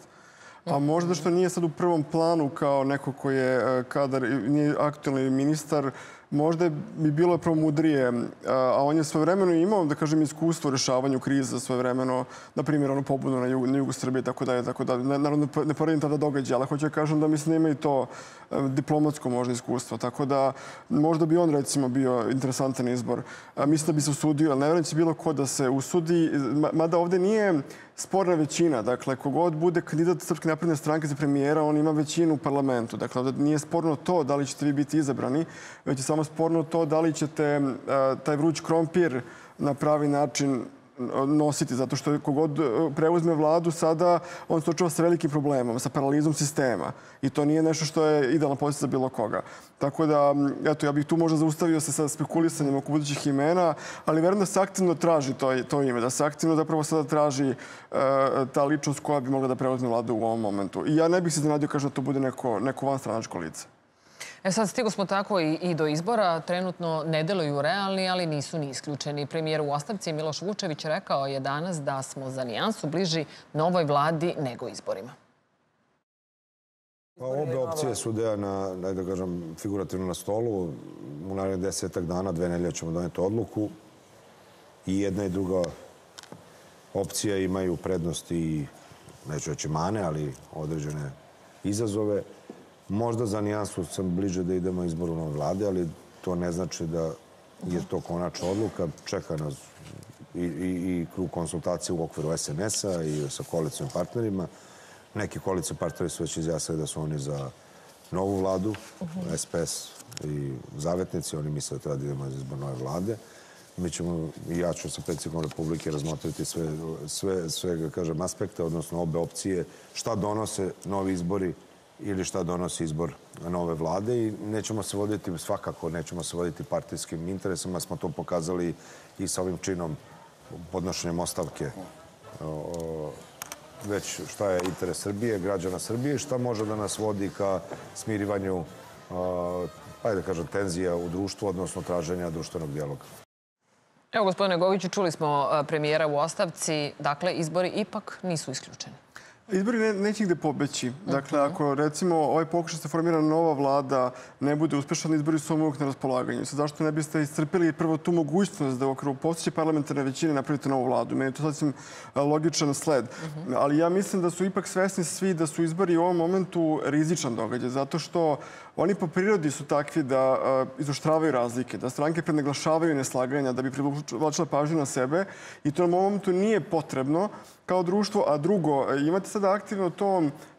A možda što nije sad u prvom planu kao neko koji je kadar, nije aktualni ministar, možda bi bilo prvo mudrije, a on je svojevremeno imao, da kažem, iskustvo u rešavanju kriza svojevremeno, na primjer, ono pobunu na jugu Srbije, tako da. Naravno, ne poredim tada događaja, ali hoću da kažem da mislim da ima i to diplomatsko možda iskustvo, tako da možda bi on, recimo, bio interesantan izbor. Mislim da bi se usudio, ali ne vjerujem da će bilo ko da se usudi, mada ovde nije sporna većina. Dakle, kogod bude kandidat Srpske napredne stranke za premijera, on ima većinu u parlamentu. Dakle, ovde nije sporno to da li ćete vi biti izabrani, već je samo sporno to da li ćete taj vruć krompir na pravi način nositi, zato što kogod preuzme vladu sada, on se očeva sa velikim problemom, sa paralizom sistema. I to nije nešto što je idealna pozicija za bilo koga. Tako da, eto, ja bih tu možda zaustavio se sa spekulisanjem oko budućih imena, ali verujem da se aktivno traži to ime, da se aktivno zapravo sada traži ta ličnost koja bi mogla da preuzme vladu u ovom momentu. I ja ne bih se iznenadio, kažem, da to bude neko vanstranačko lice.
Sad stigo smo tako i do izbora. Trenutno ne deluju realni, ali nisu ni isključeni. Premijer u ostavci Miloš Vučević rekao je danas da smo za nijansu bliži novoj vladi nego izborima.
Obe opcije su da kažem, figurativno na stolu. U narednih 10 dana, 2 nedelje ćemo doneti odluku. I jedna i druga opcija imaju prednosti i, neću reći mane, ali određene izazove. Možda za nijansu sam bliže da idemo izboru nove vlade, ali to ne znači da je to konačna odluka. Čeka nas i krug konsultacije u okviru SNS-a i sa koalicijom partnerima. Neki koalicijom partneri su već izjasnili da su oni za novu vladu, SPS i zavetnici. Oni misle da treba da idemo iz izbor nove vlade. Mi ćemo, i ja ću sa predsjednikom Republike razmotriti sve kažem, aspekte, odnosno obe opcije, šta donose novi izbori ili šta donosi izbor nove vlade i nećemo se voditi, svakako nećemo se voditi partijskim interesima, smo to pokazali i sa ovim činom podnošenjem ostavke već šta je interes Srbije, građana Srbije i šta može da nas vodi ka smirivanju, pa da kažem, tenzija u društvu, odnosno traženja društvenog dijaloga.
Evo, gospodine Gogiću, čuli smo premijera u ostavci. Dakle, izbori ipak nisu isključeni.
Izbori neće gde pobeći. Dakle, ako recimo ovaj pokušaj se formira nova vlada ne bude uspešan, izbori su uvijek na raspolaganju. Sad, zašto ne biste iscrpili prvo tu mogućnost da u okviru postojeće parlamentarne većine napravite novu vladu? Meni je to sasvim logičan sled. Ali ja mislim da su ipak svesni svi da su izbori u ovom momentu rizičan događaj, zato što oni po prirodi su takvi da izoštravaju razlike, da stranke prednaglašavaju neslaganja, da bi privlačila pažnju na sebe i to na ovom momentu nije potrebno kao društvo. A drugo, imate sada aktivno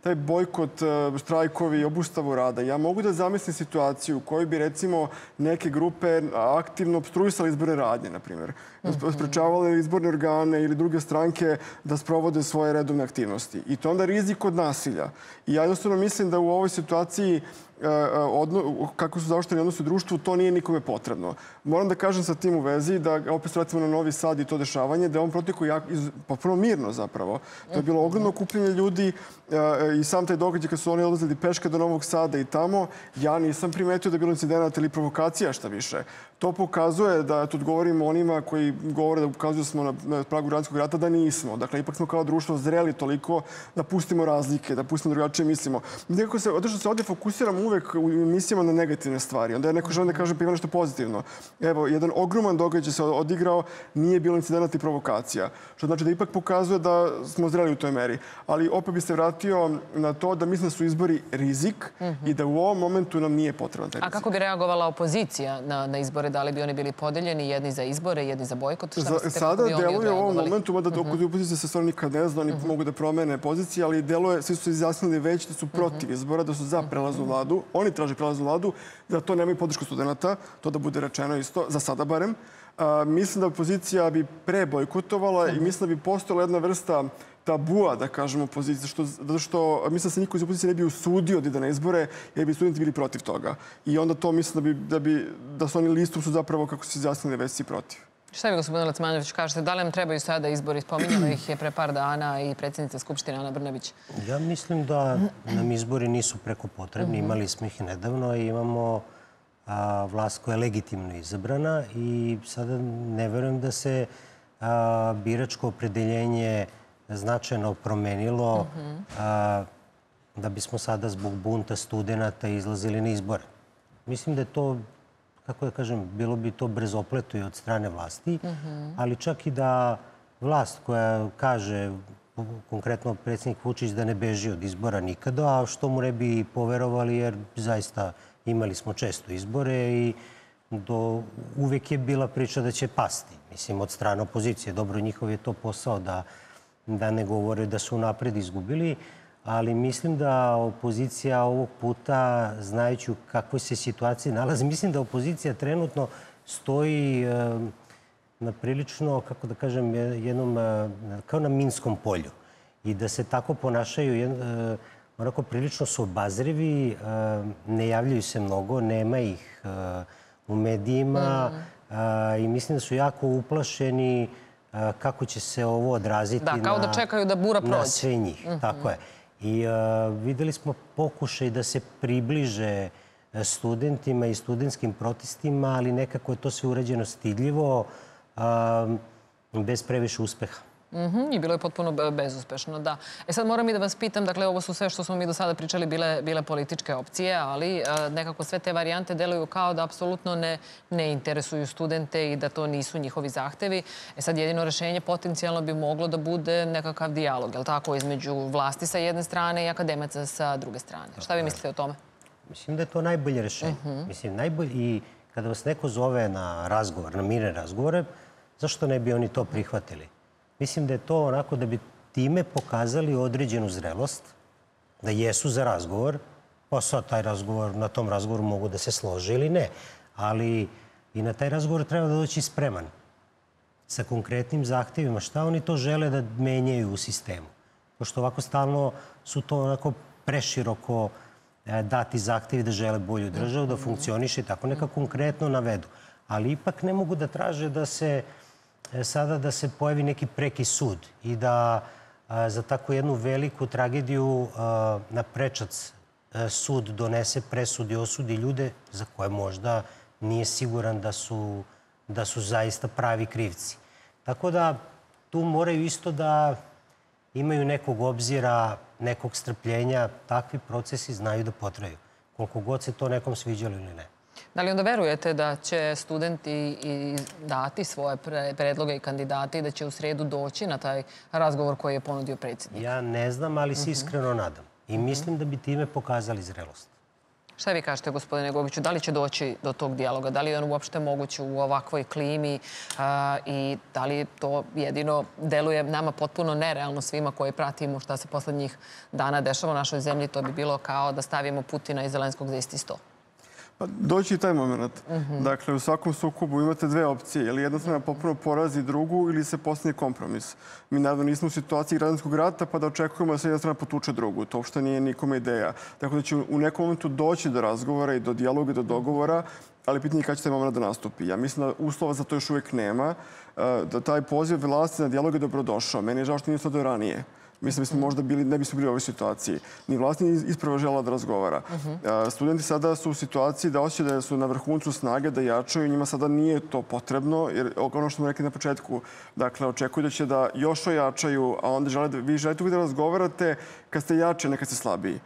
taj bojkot, štrajkovi, obustavu rada. Ja mogu da zamislim situaciju u kojoj bi, recimo, neke grupe aktivno obstruisali izborne radnje, na primjer. Sprečavali izborne organe ili druge stranke da sprovode svoje redovne aktivnosti. I to onda rizik od nasilja. I ja jednostavno mislim da u ovoj situaciji kako su zaoštreni odnosi u društvu, to nije nikome potrebno. Moram da kažem sa tim u vezi da, opet se vratimo na Novi Sad i to dešavanje, da je on protekao potpuno mirno zapravo. To je bilo ogromno okupljenje ljudi i sam taj događaj kad su oni odlazili peške do Novog Sada i tamo, ja nisam primetio da je bilo incidenata ili provokacija, šta više. To pokazuje da, tu govorimo onima koji govore da ukazuju smo na pragu Granskog rata, da nismo. Dakle, ipak smo kao društvo zreli toliko da pustimo razlike, da pustimo drugačije mislimo. Nekako se, odnosno se ovdje fokusiramo uvek u emisijama na negativne stvari. Onda je neko žele da kaže pa ima nešto pozitivno. Evo, jedan ogroman događaj se odigrao, nije bilo incidenata i provokacija. Što znači da ipak pokazuje da smo zreli u toj meri. Ali opet bi se vratio na to da mislim da su izbori rizik i da u ovom momentu nam nije potreban taj rizik.
A kako bi reagovala opozicija na izbore? Da li bi oni bili podeljeni, jedni za izbore, jedni za bojkot?
Sada deluje u ovom momentu, mada opozicija se stvarno nikad ne zna, oni mogu da promene pozicije, ali deluje, svi su se izjasnili već da su protiv izbora, da su za prelaznu vladu. Oni traže prelaznu vladu, da to nemaju podršku studenta, to da bude rečeno isto, za sada barem. Mislim da opozicija bi prebojkotovala i mislim da bi postojala jedna vrsta tabua, da kažemo, opozicije, zato što mislim da se niko iz opozicije ne bi usudio da ide na izbore, jer bi studenti bili protiv toga. I onda to mislim da su oni listom su zapravo, kako se izjasnili, već si protiv.
Šta vi, gospodine Lacmanović, kažete? Da li nam trebaju sada izbori? Spominjala ih je pre par dana i predsjednica Skupštine Ana Brnabić.
Ja mislim da nam izbori nisu preko potrebni. Imali smo ih nedavno i imamo vlast koja je legitimno izabrana i sada ne verujem da se biračko opredeljenje značajno promenilo da bismo sada zbog bunta studenta izlazili na izbore. Mislim da je to, kako da kažem, bilo bi to brzopleto i od strane vlasti, ali čak i da vlast koja kaže, konkretno predsjednik Vučić, da ne beži od izbora nikada, a što mu ne bi poverovali jer zaista imali smo često izbore i uvek je bila priča da će pasti. Mislim, od strane opozicije. Dobro, njihov je to posao da ne govore da su napred izgubili, ali mislim da opozicija ovog puta, znajući u kakvoj se situaciji nalazi, mislim da opozicija trenutno stoji na prilično, kako da kažem, jednom, kao na minskom polju. I da se tako ponašaju, onako prilično su obazrivi, ne javljaju se mnogo, nema ih u medijima i mislim da su jako uplašeni kako će se ovo odraziti na sve njih. Tako je. I videli smo pokušaj da se približe studentima i studentskim protestima, ali nekako je to sve urađeno stidljivo, bez previše uspeha.
I bilo je potpuno bezuspešno, da. Sad moram i da vas pitam, dakle, ovo su sve što smo mi do sada pričali bile političke opcije, ali nekako sve te varijante deluju kao da apsolutno ne interesuju studente i da to nisu njihovi zahtevi. Sad jedino rešenje potencijalno bi moglo da bude nekakav dijalog, je li tako, između vlasti sa jedne strane i akademaca sa druge strane. Šta vi mislite o tome?
Mislim da je to najbolje rešenje. Mislim, najbolje i kada vas neko zove na razgovor, na mirne razgovore, zašto ne bi oni to prihvatili? Mislim da je to onako da bi time pokazali određenu zrelost, da jesu za razgovor, pa sad na tom razgovoru mogu da se slože ili ne. Ali i na taj razgovor treba da doći spreman sa konkretnim zahtjevima. Šta oni to žele da menjaju u sistemu? Pošto ovako stalno su to onako preširoko dati zahtjevi da žele bolju državu, da funkcioniše i tako neka konkretno navedu. Ali ipak ne mogu da traže da se sada da se pojavi neki preki sud i da za takvu jednu veliku tragediju na prečac sud donese presud i osudi ljude za koje možda nije siguran da su zaista pravi krivci. Tako da tu moraju isto da imaju nekog obzira, nekog strpljenja. Takvi procesi znaju da potraju. Koliko god se to nekom sviđalo ili ne.
Da li onda verujete da će studenti i dati svoje predloge i kandidate i da će u sredu doći na taj razgovor koji je ponudio predsjednik?
Ja ne znam, ali se iskreno nadam. I mislim da bi time pokazali zrelost.
Šta vi kažete, gospodine Gogiću? Da li će doći do tog dijaloga? Da li je on uopšte moguć u ovakvoj klimi? I da li to jedino deluje nama potpuno nerealno svima koji pratimo šta se poslednjih dana dešava u našoj zemlji? To bi bilo kao da stavimo Putina i Zelenskog za isti sto.
Doći i taj moment. Dakle, u svakom sukobu imate dve opcije. Ili jedna strana potpuno porazi drugu ili se postigne kompromis. Mi naravno nismo u situaciji građanskog rata pa da očekujemo da se jedna strana potuče drugu. To uopšte nije nikome ideja. Tako da će u nekom momentu doći do razgovora i do dijaloga i do dogovora, ali pitanje je kada će taj moment da nastupi. Ja mislim da uslova za to još uvijek nema. Da taj poziv vlasti na dijalog je dobrodošao. Meni je žao što nije to do ranije. Mislim da smo možda ne bismo bili u ovoj situaciji. Ni vlast nije ispravo žela da razgovara. Studenti sada su u situaciji da osjećaju da su na vrhuncu snage, da jačaju. Njima sada nije to potrebno, jer ono što smo rekli na početku, dakle, očekuju da će da još ojačaju, a onda vi želite uvijek da razgovarate kad ste jači, ne kad ste slabiji.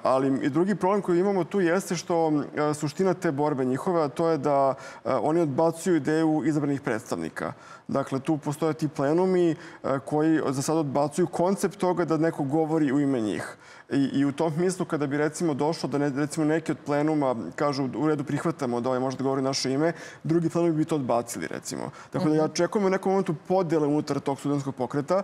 Ali i drugi problem koji imamo tu jeste što suština te borbe njihove, a to je da oni odbacuju ideju izabranih predstavnika. Dakle, tu postoje ti plenumi koji za sad odbacuju koncept toga da neko govori u ime njih. I u tom smislu, kada bi recimo došlo da recimo neki od plenuma kažu u redu prihvatamo da ovaj može da govori naše ime, drugi plenumi bi to odbacili recimo. Dakle, ja očekujem u nekom momentu podjele unutar tog studentskog pokreta.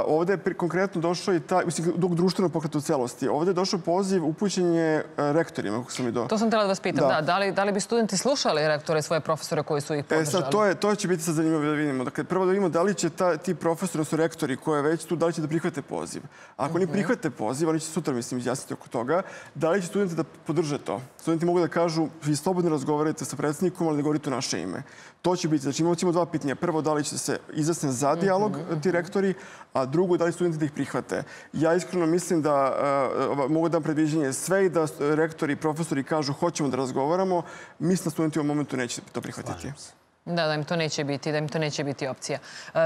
Ovde je konkretno došao i taj, dok društveno pokreta u celosti. Ovde je došao poziv upućenje rektorima, kako sam i do...
To sam htjela da vas pitam, da li bi studenti slušali rektore, svoje profesore koji su ih podržali?
To će biti sad zanimljivo da vidimo. Dakle, prvo da vidimo da li će ti profesori, odnosno rektori koji je već tu, da li će da prihvate poziv. Ako oni prihvate poziv, oni će sutra, mislim, izjasniti oko toga, da li će studenti da podrže to. Studenti mogu da kažu, vi slobodno razgovarajte sa predsjednikom, ali da govorite u naše ime. To će biti, znači imamo dva pitanja. Prvo, da li će se izjasne za dijalog ti rektori, a drugo, da li studenti da ih prihvate. Ja iskreno mislim da mogu da dam predviđenje sve i da rektori i profesori kažu hoćemo da razgovaramo. Mislim da studenti u ovom momentu neće to prihvatiti.
Da im to neće biti opcija.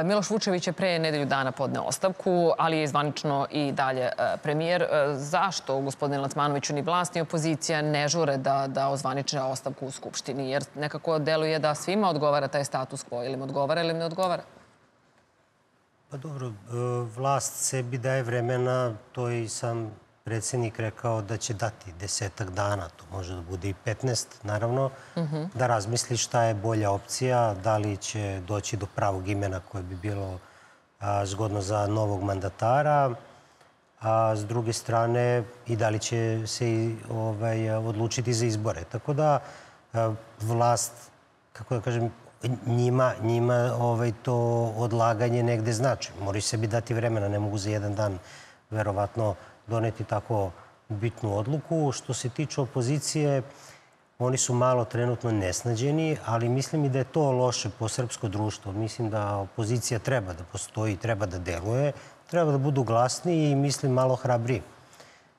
Miloš Vučević je pre nedelju dana podneo ostavku, ali je zvanično i dalje premijer. Zašto, gospodine Lacmanoviću, ni vlast ni opozicija ne žure da ozvaniče ostavku u Skupštini? Jer nekako deluje da svima odgovara taj status quo. Ili im odgovara ili im ne odgovara?
Pa dobro, vlast sebi daje vremena, to i sam predsjednik rekao da će dati 10 dana, to može da bude i 15, naravno, da razmisli šta je bolja opcija, da li će doći do pravog imena koje bi bilo zgodno za novog mandatara, a s druge strane i da li će se odlučiti za izbore. Tako da vlast, kako da kažem, njima to odlaganje negde znači. Moraju sebi dati vremena, ne mogu za jedan dan verovatno doneti tako bitnu odluku. Što se tiče opozicije, oni su malo trenutno nesnađeni, ali mislim i da je to loše po srpsko društvo. Mislim da opozicija treba da postoji, treba da deluje, treba da budu glasniji i mislim malo hrabriji.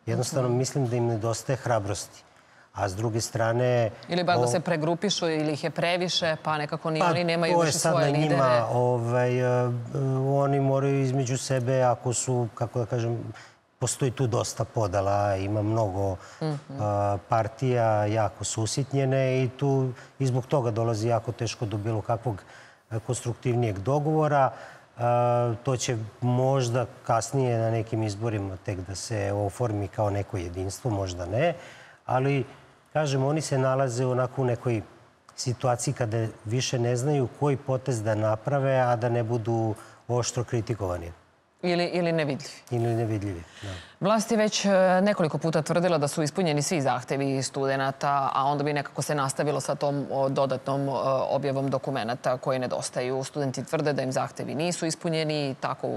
Jednostavno mislim da im nedostaje hrabrosti. A s druge strane...
Ili bar da se pregrupišu ili ih je previše, pa nekako ni oni nemaju više svoje lidere.
To je sad na njima. Oni moraju između sebe, ako su, kako da kažem, postoji tu dosta podala, ima mnogo partija, jako su usitnjene i zbog toga dolazi jako teško do bilo kakvog konstruktivnijeg dogovora. To će možda kasnije na nekim izborima tek da se oformi kao neko jedinstvo, možda ne. ali, kažem, oni se nalaze onako u nekoj situaciji kada više ne znaju koji potez da naprave, a da ne budu oštro kritikovani.
Ili nevidljivi.
Ili nevidljivi, da.
Vlast je već nekoliko puta tvrdila da su ispunjeni svi zahtevi studenta, a onda bi nekako se nastavilo sa tom dodatnom objavom dokumenta koji nedostaju. Studenti tvrde da im zahtevi nisu ispunjeni, tako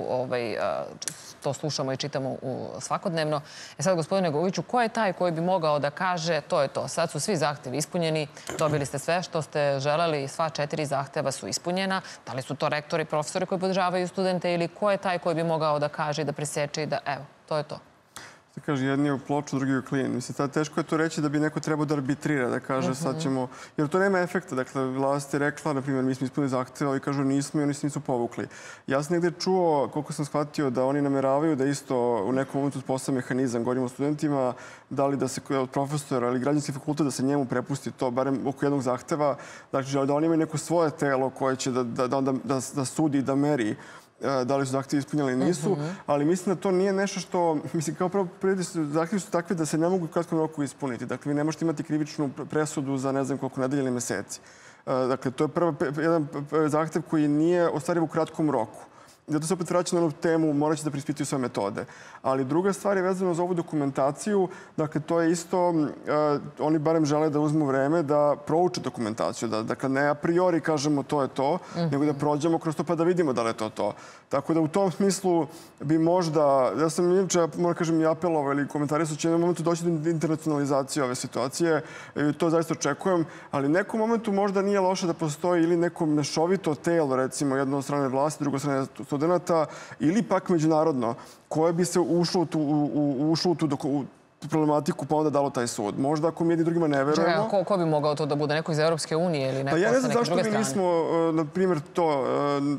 to slušamo i čitamo svakodnevno. Sad, gospodine Goviću, ko je taj koji bi mogao da kaže to je to? Sad su svi zahtevi ispunjeni, dobili ste sve što ste želeli, sva 4 zahteva su ispunjena. Da li su to rektori, profesori koji podržavaju studente ili ko je taj koji bi mogao da kaže i da preseče i da evo, to je to?
Se kaže, jedni je u ploču, drugi je u klin. Mislim, teško je to reći da bi neko trebao da arbitrira, da kaže sad ćemo... Jer to nema efekta. Dakle, vlast je rekla, na primjer, mi smo ispunili zahteve, ali kažu nismo i oni se nisu povukli. Ja sam negde čuo, koliko sam shvatio, da oni nameravaju da isto u nekom momentu postave mehanizam, govorimo o studentima, da li da se od profesora ili građanski fakultet da se njemu prepusti to, barem oko jednog zahteva. Dakle, da oni imaju neko svoje telo koje će da sudi i da meri da li su zahtjevi ispunjali ili nisu, ali mislim da to nije nešto što, mislim, kao prvo zahtjevi su takvi da se ne mogu u kratkom roku ispuniti. Dakle, vi ne možete imati krivičnu presudu za ne znam koliko nedelja ili meseci. Dakle, to je jedan zahtjev koji nije ostvariv u kratkom roku. Zato se opet vraća na onu temu, morat će da prispituju sve metode. Ali druga stvar je vezana za ovu dokumentaciju. Dakle, to je isto, oni barem žele da uzmu vreme da prouče dokumentaciju. Dakle, ne a priori kažemo to je to, nego da prođemo kroz to pa da vidimo da li je to to. Tako da u tom smislu bi možda, ja sam inače, moram kažem, i apelovao ili komentarisao će u jednom momentu doći do internacionalizacije ove situacije. To zaista očekujem, ali u nekom momentu možda nije loše da postoji ili neko mešovito telo, recimo jedno od strane vlasti, drugo od strane studenta ili pak međunarodno, koje bi se ušlo u tu problematiku pa onda dalo taj sud. Možda ako mi jedni drugima ne verujemo...
Ko bi mogao to da bude? Neko iz Europske unije ili neko sa neke druge strane?
Ja ne znam zašto mi nismo, na primjer,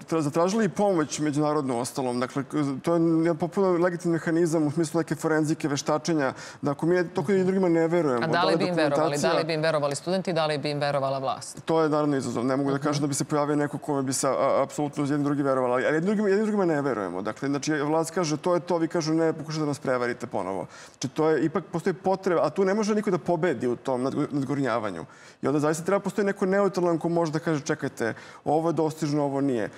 to zatražili i pomoć međunarodno ostalom. Dakle, to je popuno legitimni mehanizam u smislu neke forenzike, veštačenja. Da ako mi toliko jedni drugima ne verujemo...
A da li bi im verovali? Da li bi im verovali studenti? Da li bi im verovala vlast?
To je naravno izazov. Ne mogu da kažem da bi se pojavio neko kome bi se apsolutno jedni drugi verovali. Ali jedni drugima ne verujemo. Dakle, vlast kaže to je to, vi kažu ne, pokušajte da nas prevarite ponovo. Znači, to je ipak postoji potreba, a tu ne može niko da pobedi u tom nadgornjavanju. I onda zaista treba postoji neko neutralan ko može da kaže čekajte, ovo je dostižno, ovo nije.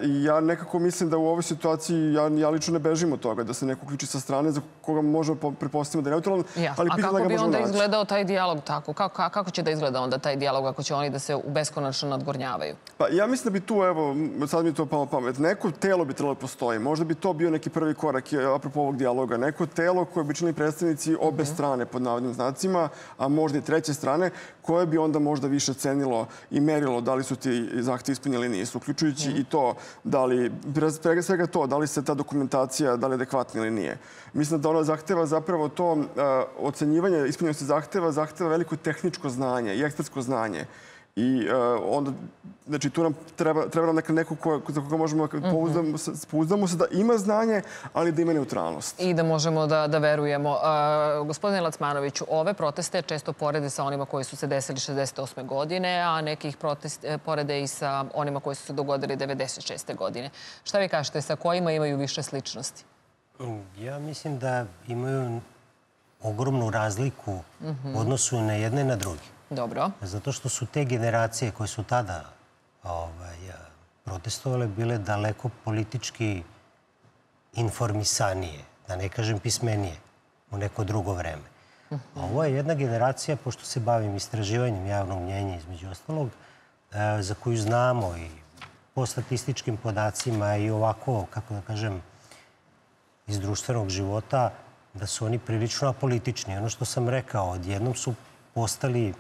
I ja nekako mislim da u ovoj situaciji ja lično ne bežim od toga, da se neko uključi sa strane za koga možemo prepostaviti da je neutralan.
A kako bi onda izgledao taj dijalog tako? Kako će da izgleda onda taj dijalog ako će oni da se beskonačno nadgornjavaju?
Pa ja mislim da bi tu, evo, sad mi to palo pamet, neko telo bi trebalo postoji. Možda bi to bio neki prvi korak apropo ovog dijaloga. Neko telo koje bi činili predstavnici obe strane pod navodnim znacima, a možda i treće strane, koje bi onda možda više cenilo i merilo da li su ti zahtevi ispunjeni ili nisu, uključujući i to da li, svega to, da li se ta dokumentacija, da li je adekvatna ili nije. Mislim da ona zahteva zapravo to ocenjivanje ispunjenosti zahteva veliko tehničko znanje i ekspertsko znanje. I onda, znači, tu nam treba nam neko za koga možemo pouzdamo se da ima znanje, ali da ima neutralnost.
I da možemo da verujemo. Gospodine Lacmanoviću, ove proteste često porede sa onima koji su se desili 68. godine, a nekih porede i sa onima koji su se dogodili 96. godine. Šta vi kažete, sa kojima imaju više sličnosti?
Ja mislim da imaju ogromnu razliku u odnosu na jedne i na druge.
Dobro.
Zato što su te generacije koje su tada protestovale bile daleko politički informisanije, da ne kažem pismenije, u neko drugo vreme. Ovo je jedna generacija, pošto se bavim istraživanjem javnog mnjenja između ostalog, za koju znamo i po statističkim podacima i ovako, kako da kažem, iz društvenog života, da su oni prilično apolitični. Ono što sam rekao, odjednom su postali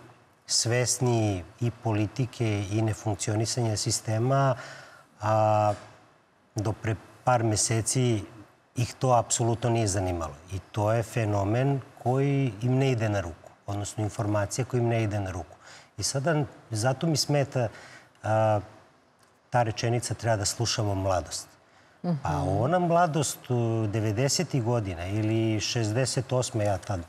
svesni i politike i nefunkcionisanja sistema, a do pre par meseci ih to apsolutno nije zanimalo. I to je fenomen koji im ne ide na ruku, odnosno informacija koja im ne ide na ruku. I sada, zato mi smeta ta rečenica treba da slušamo mladost. Pa ona mladost 90. godina ili 68. ja tad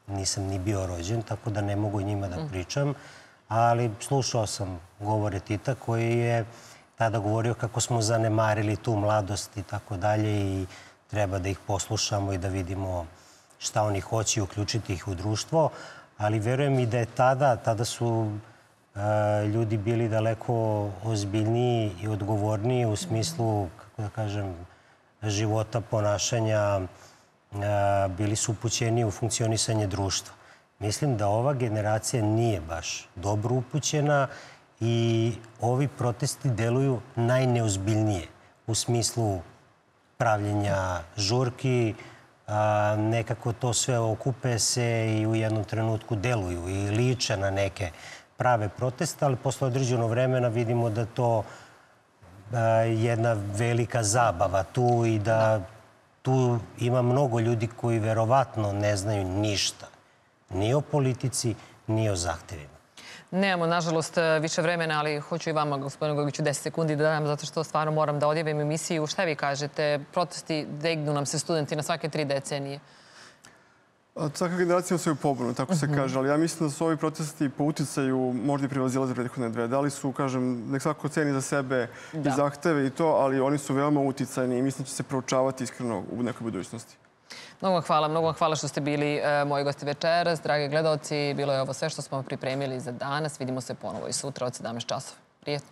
nisam ni bio rođen, tako da ne mogu njima da pričam, ali slušao sam govore Tita koji je tada govorio kako smo zanemarili tu mladost i tako dalje i treba da ih poslušamo i da vidimo šta oni hoće i uključiti ih u društvo, ali verujem i da je tada su ljudi bili daleko ozbiljniji i odgovorniji u smislu, kako da kažem, života, ponašanja, bili su upućeni u funkcionisanje društva. Mislim da ova generacija nije baš dobro upućena i ovi protesti deluju najneozbiljnije u smislu pravljenja žurki, nekako to sve okupe se i u jednom trenutku deluju i liče na neke prave proteste, ali posle određenog vremena vidimo da to jedna velika zabava tu i da tu ima mnogo ljudi koji verovatno ne znaju ništa. Ni o politici, ni o zahtevima.
Nemamo, nažalost, više vremena, ali hoću i vama, gospodine Gogiću, 10 sekundi da dam, zato što stvarno moram da odjavim emisiju. Šta vi kažete? Protesti, degnu nam se studenti na svake 3 decenije.
Svaka generacija ima svoju pobunu, tako se kaže, ali ja mislim da su ovi protesti po uticaju možda i prevazilaze prethodne 2. Da li su, kažem, nek svako ceni za sebe i zahteve i to, ali oni su veoma uticajni i mislim da će se proučavati iskreno u nekoj budućnosti.
Mnogo vam hvala što ste bili moji gosti večeras. Dragi gledalci, bilo je ovo sve što smo pripremili za danas. Vidimo se ponovo i sutra od 17 časova. Prijetno.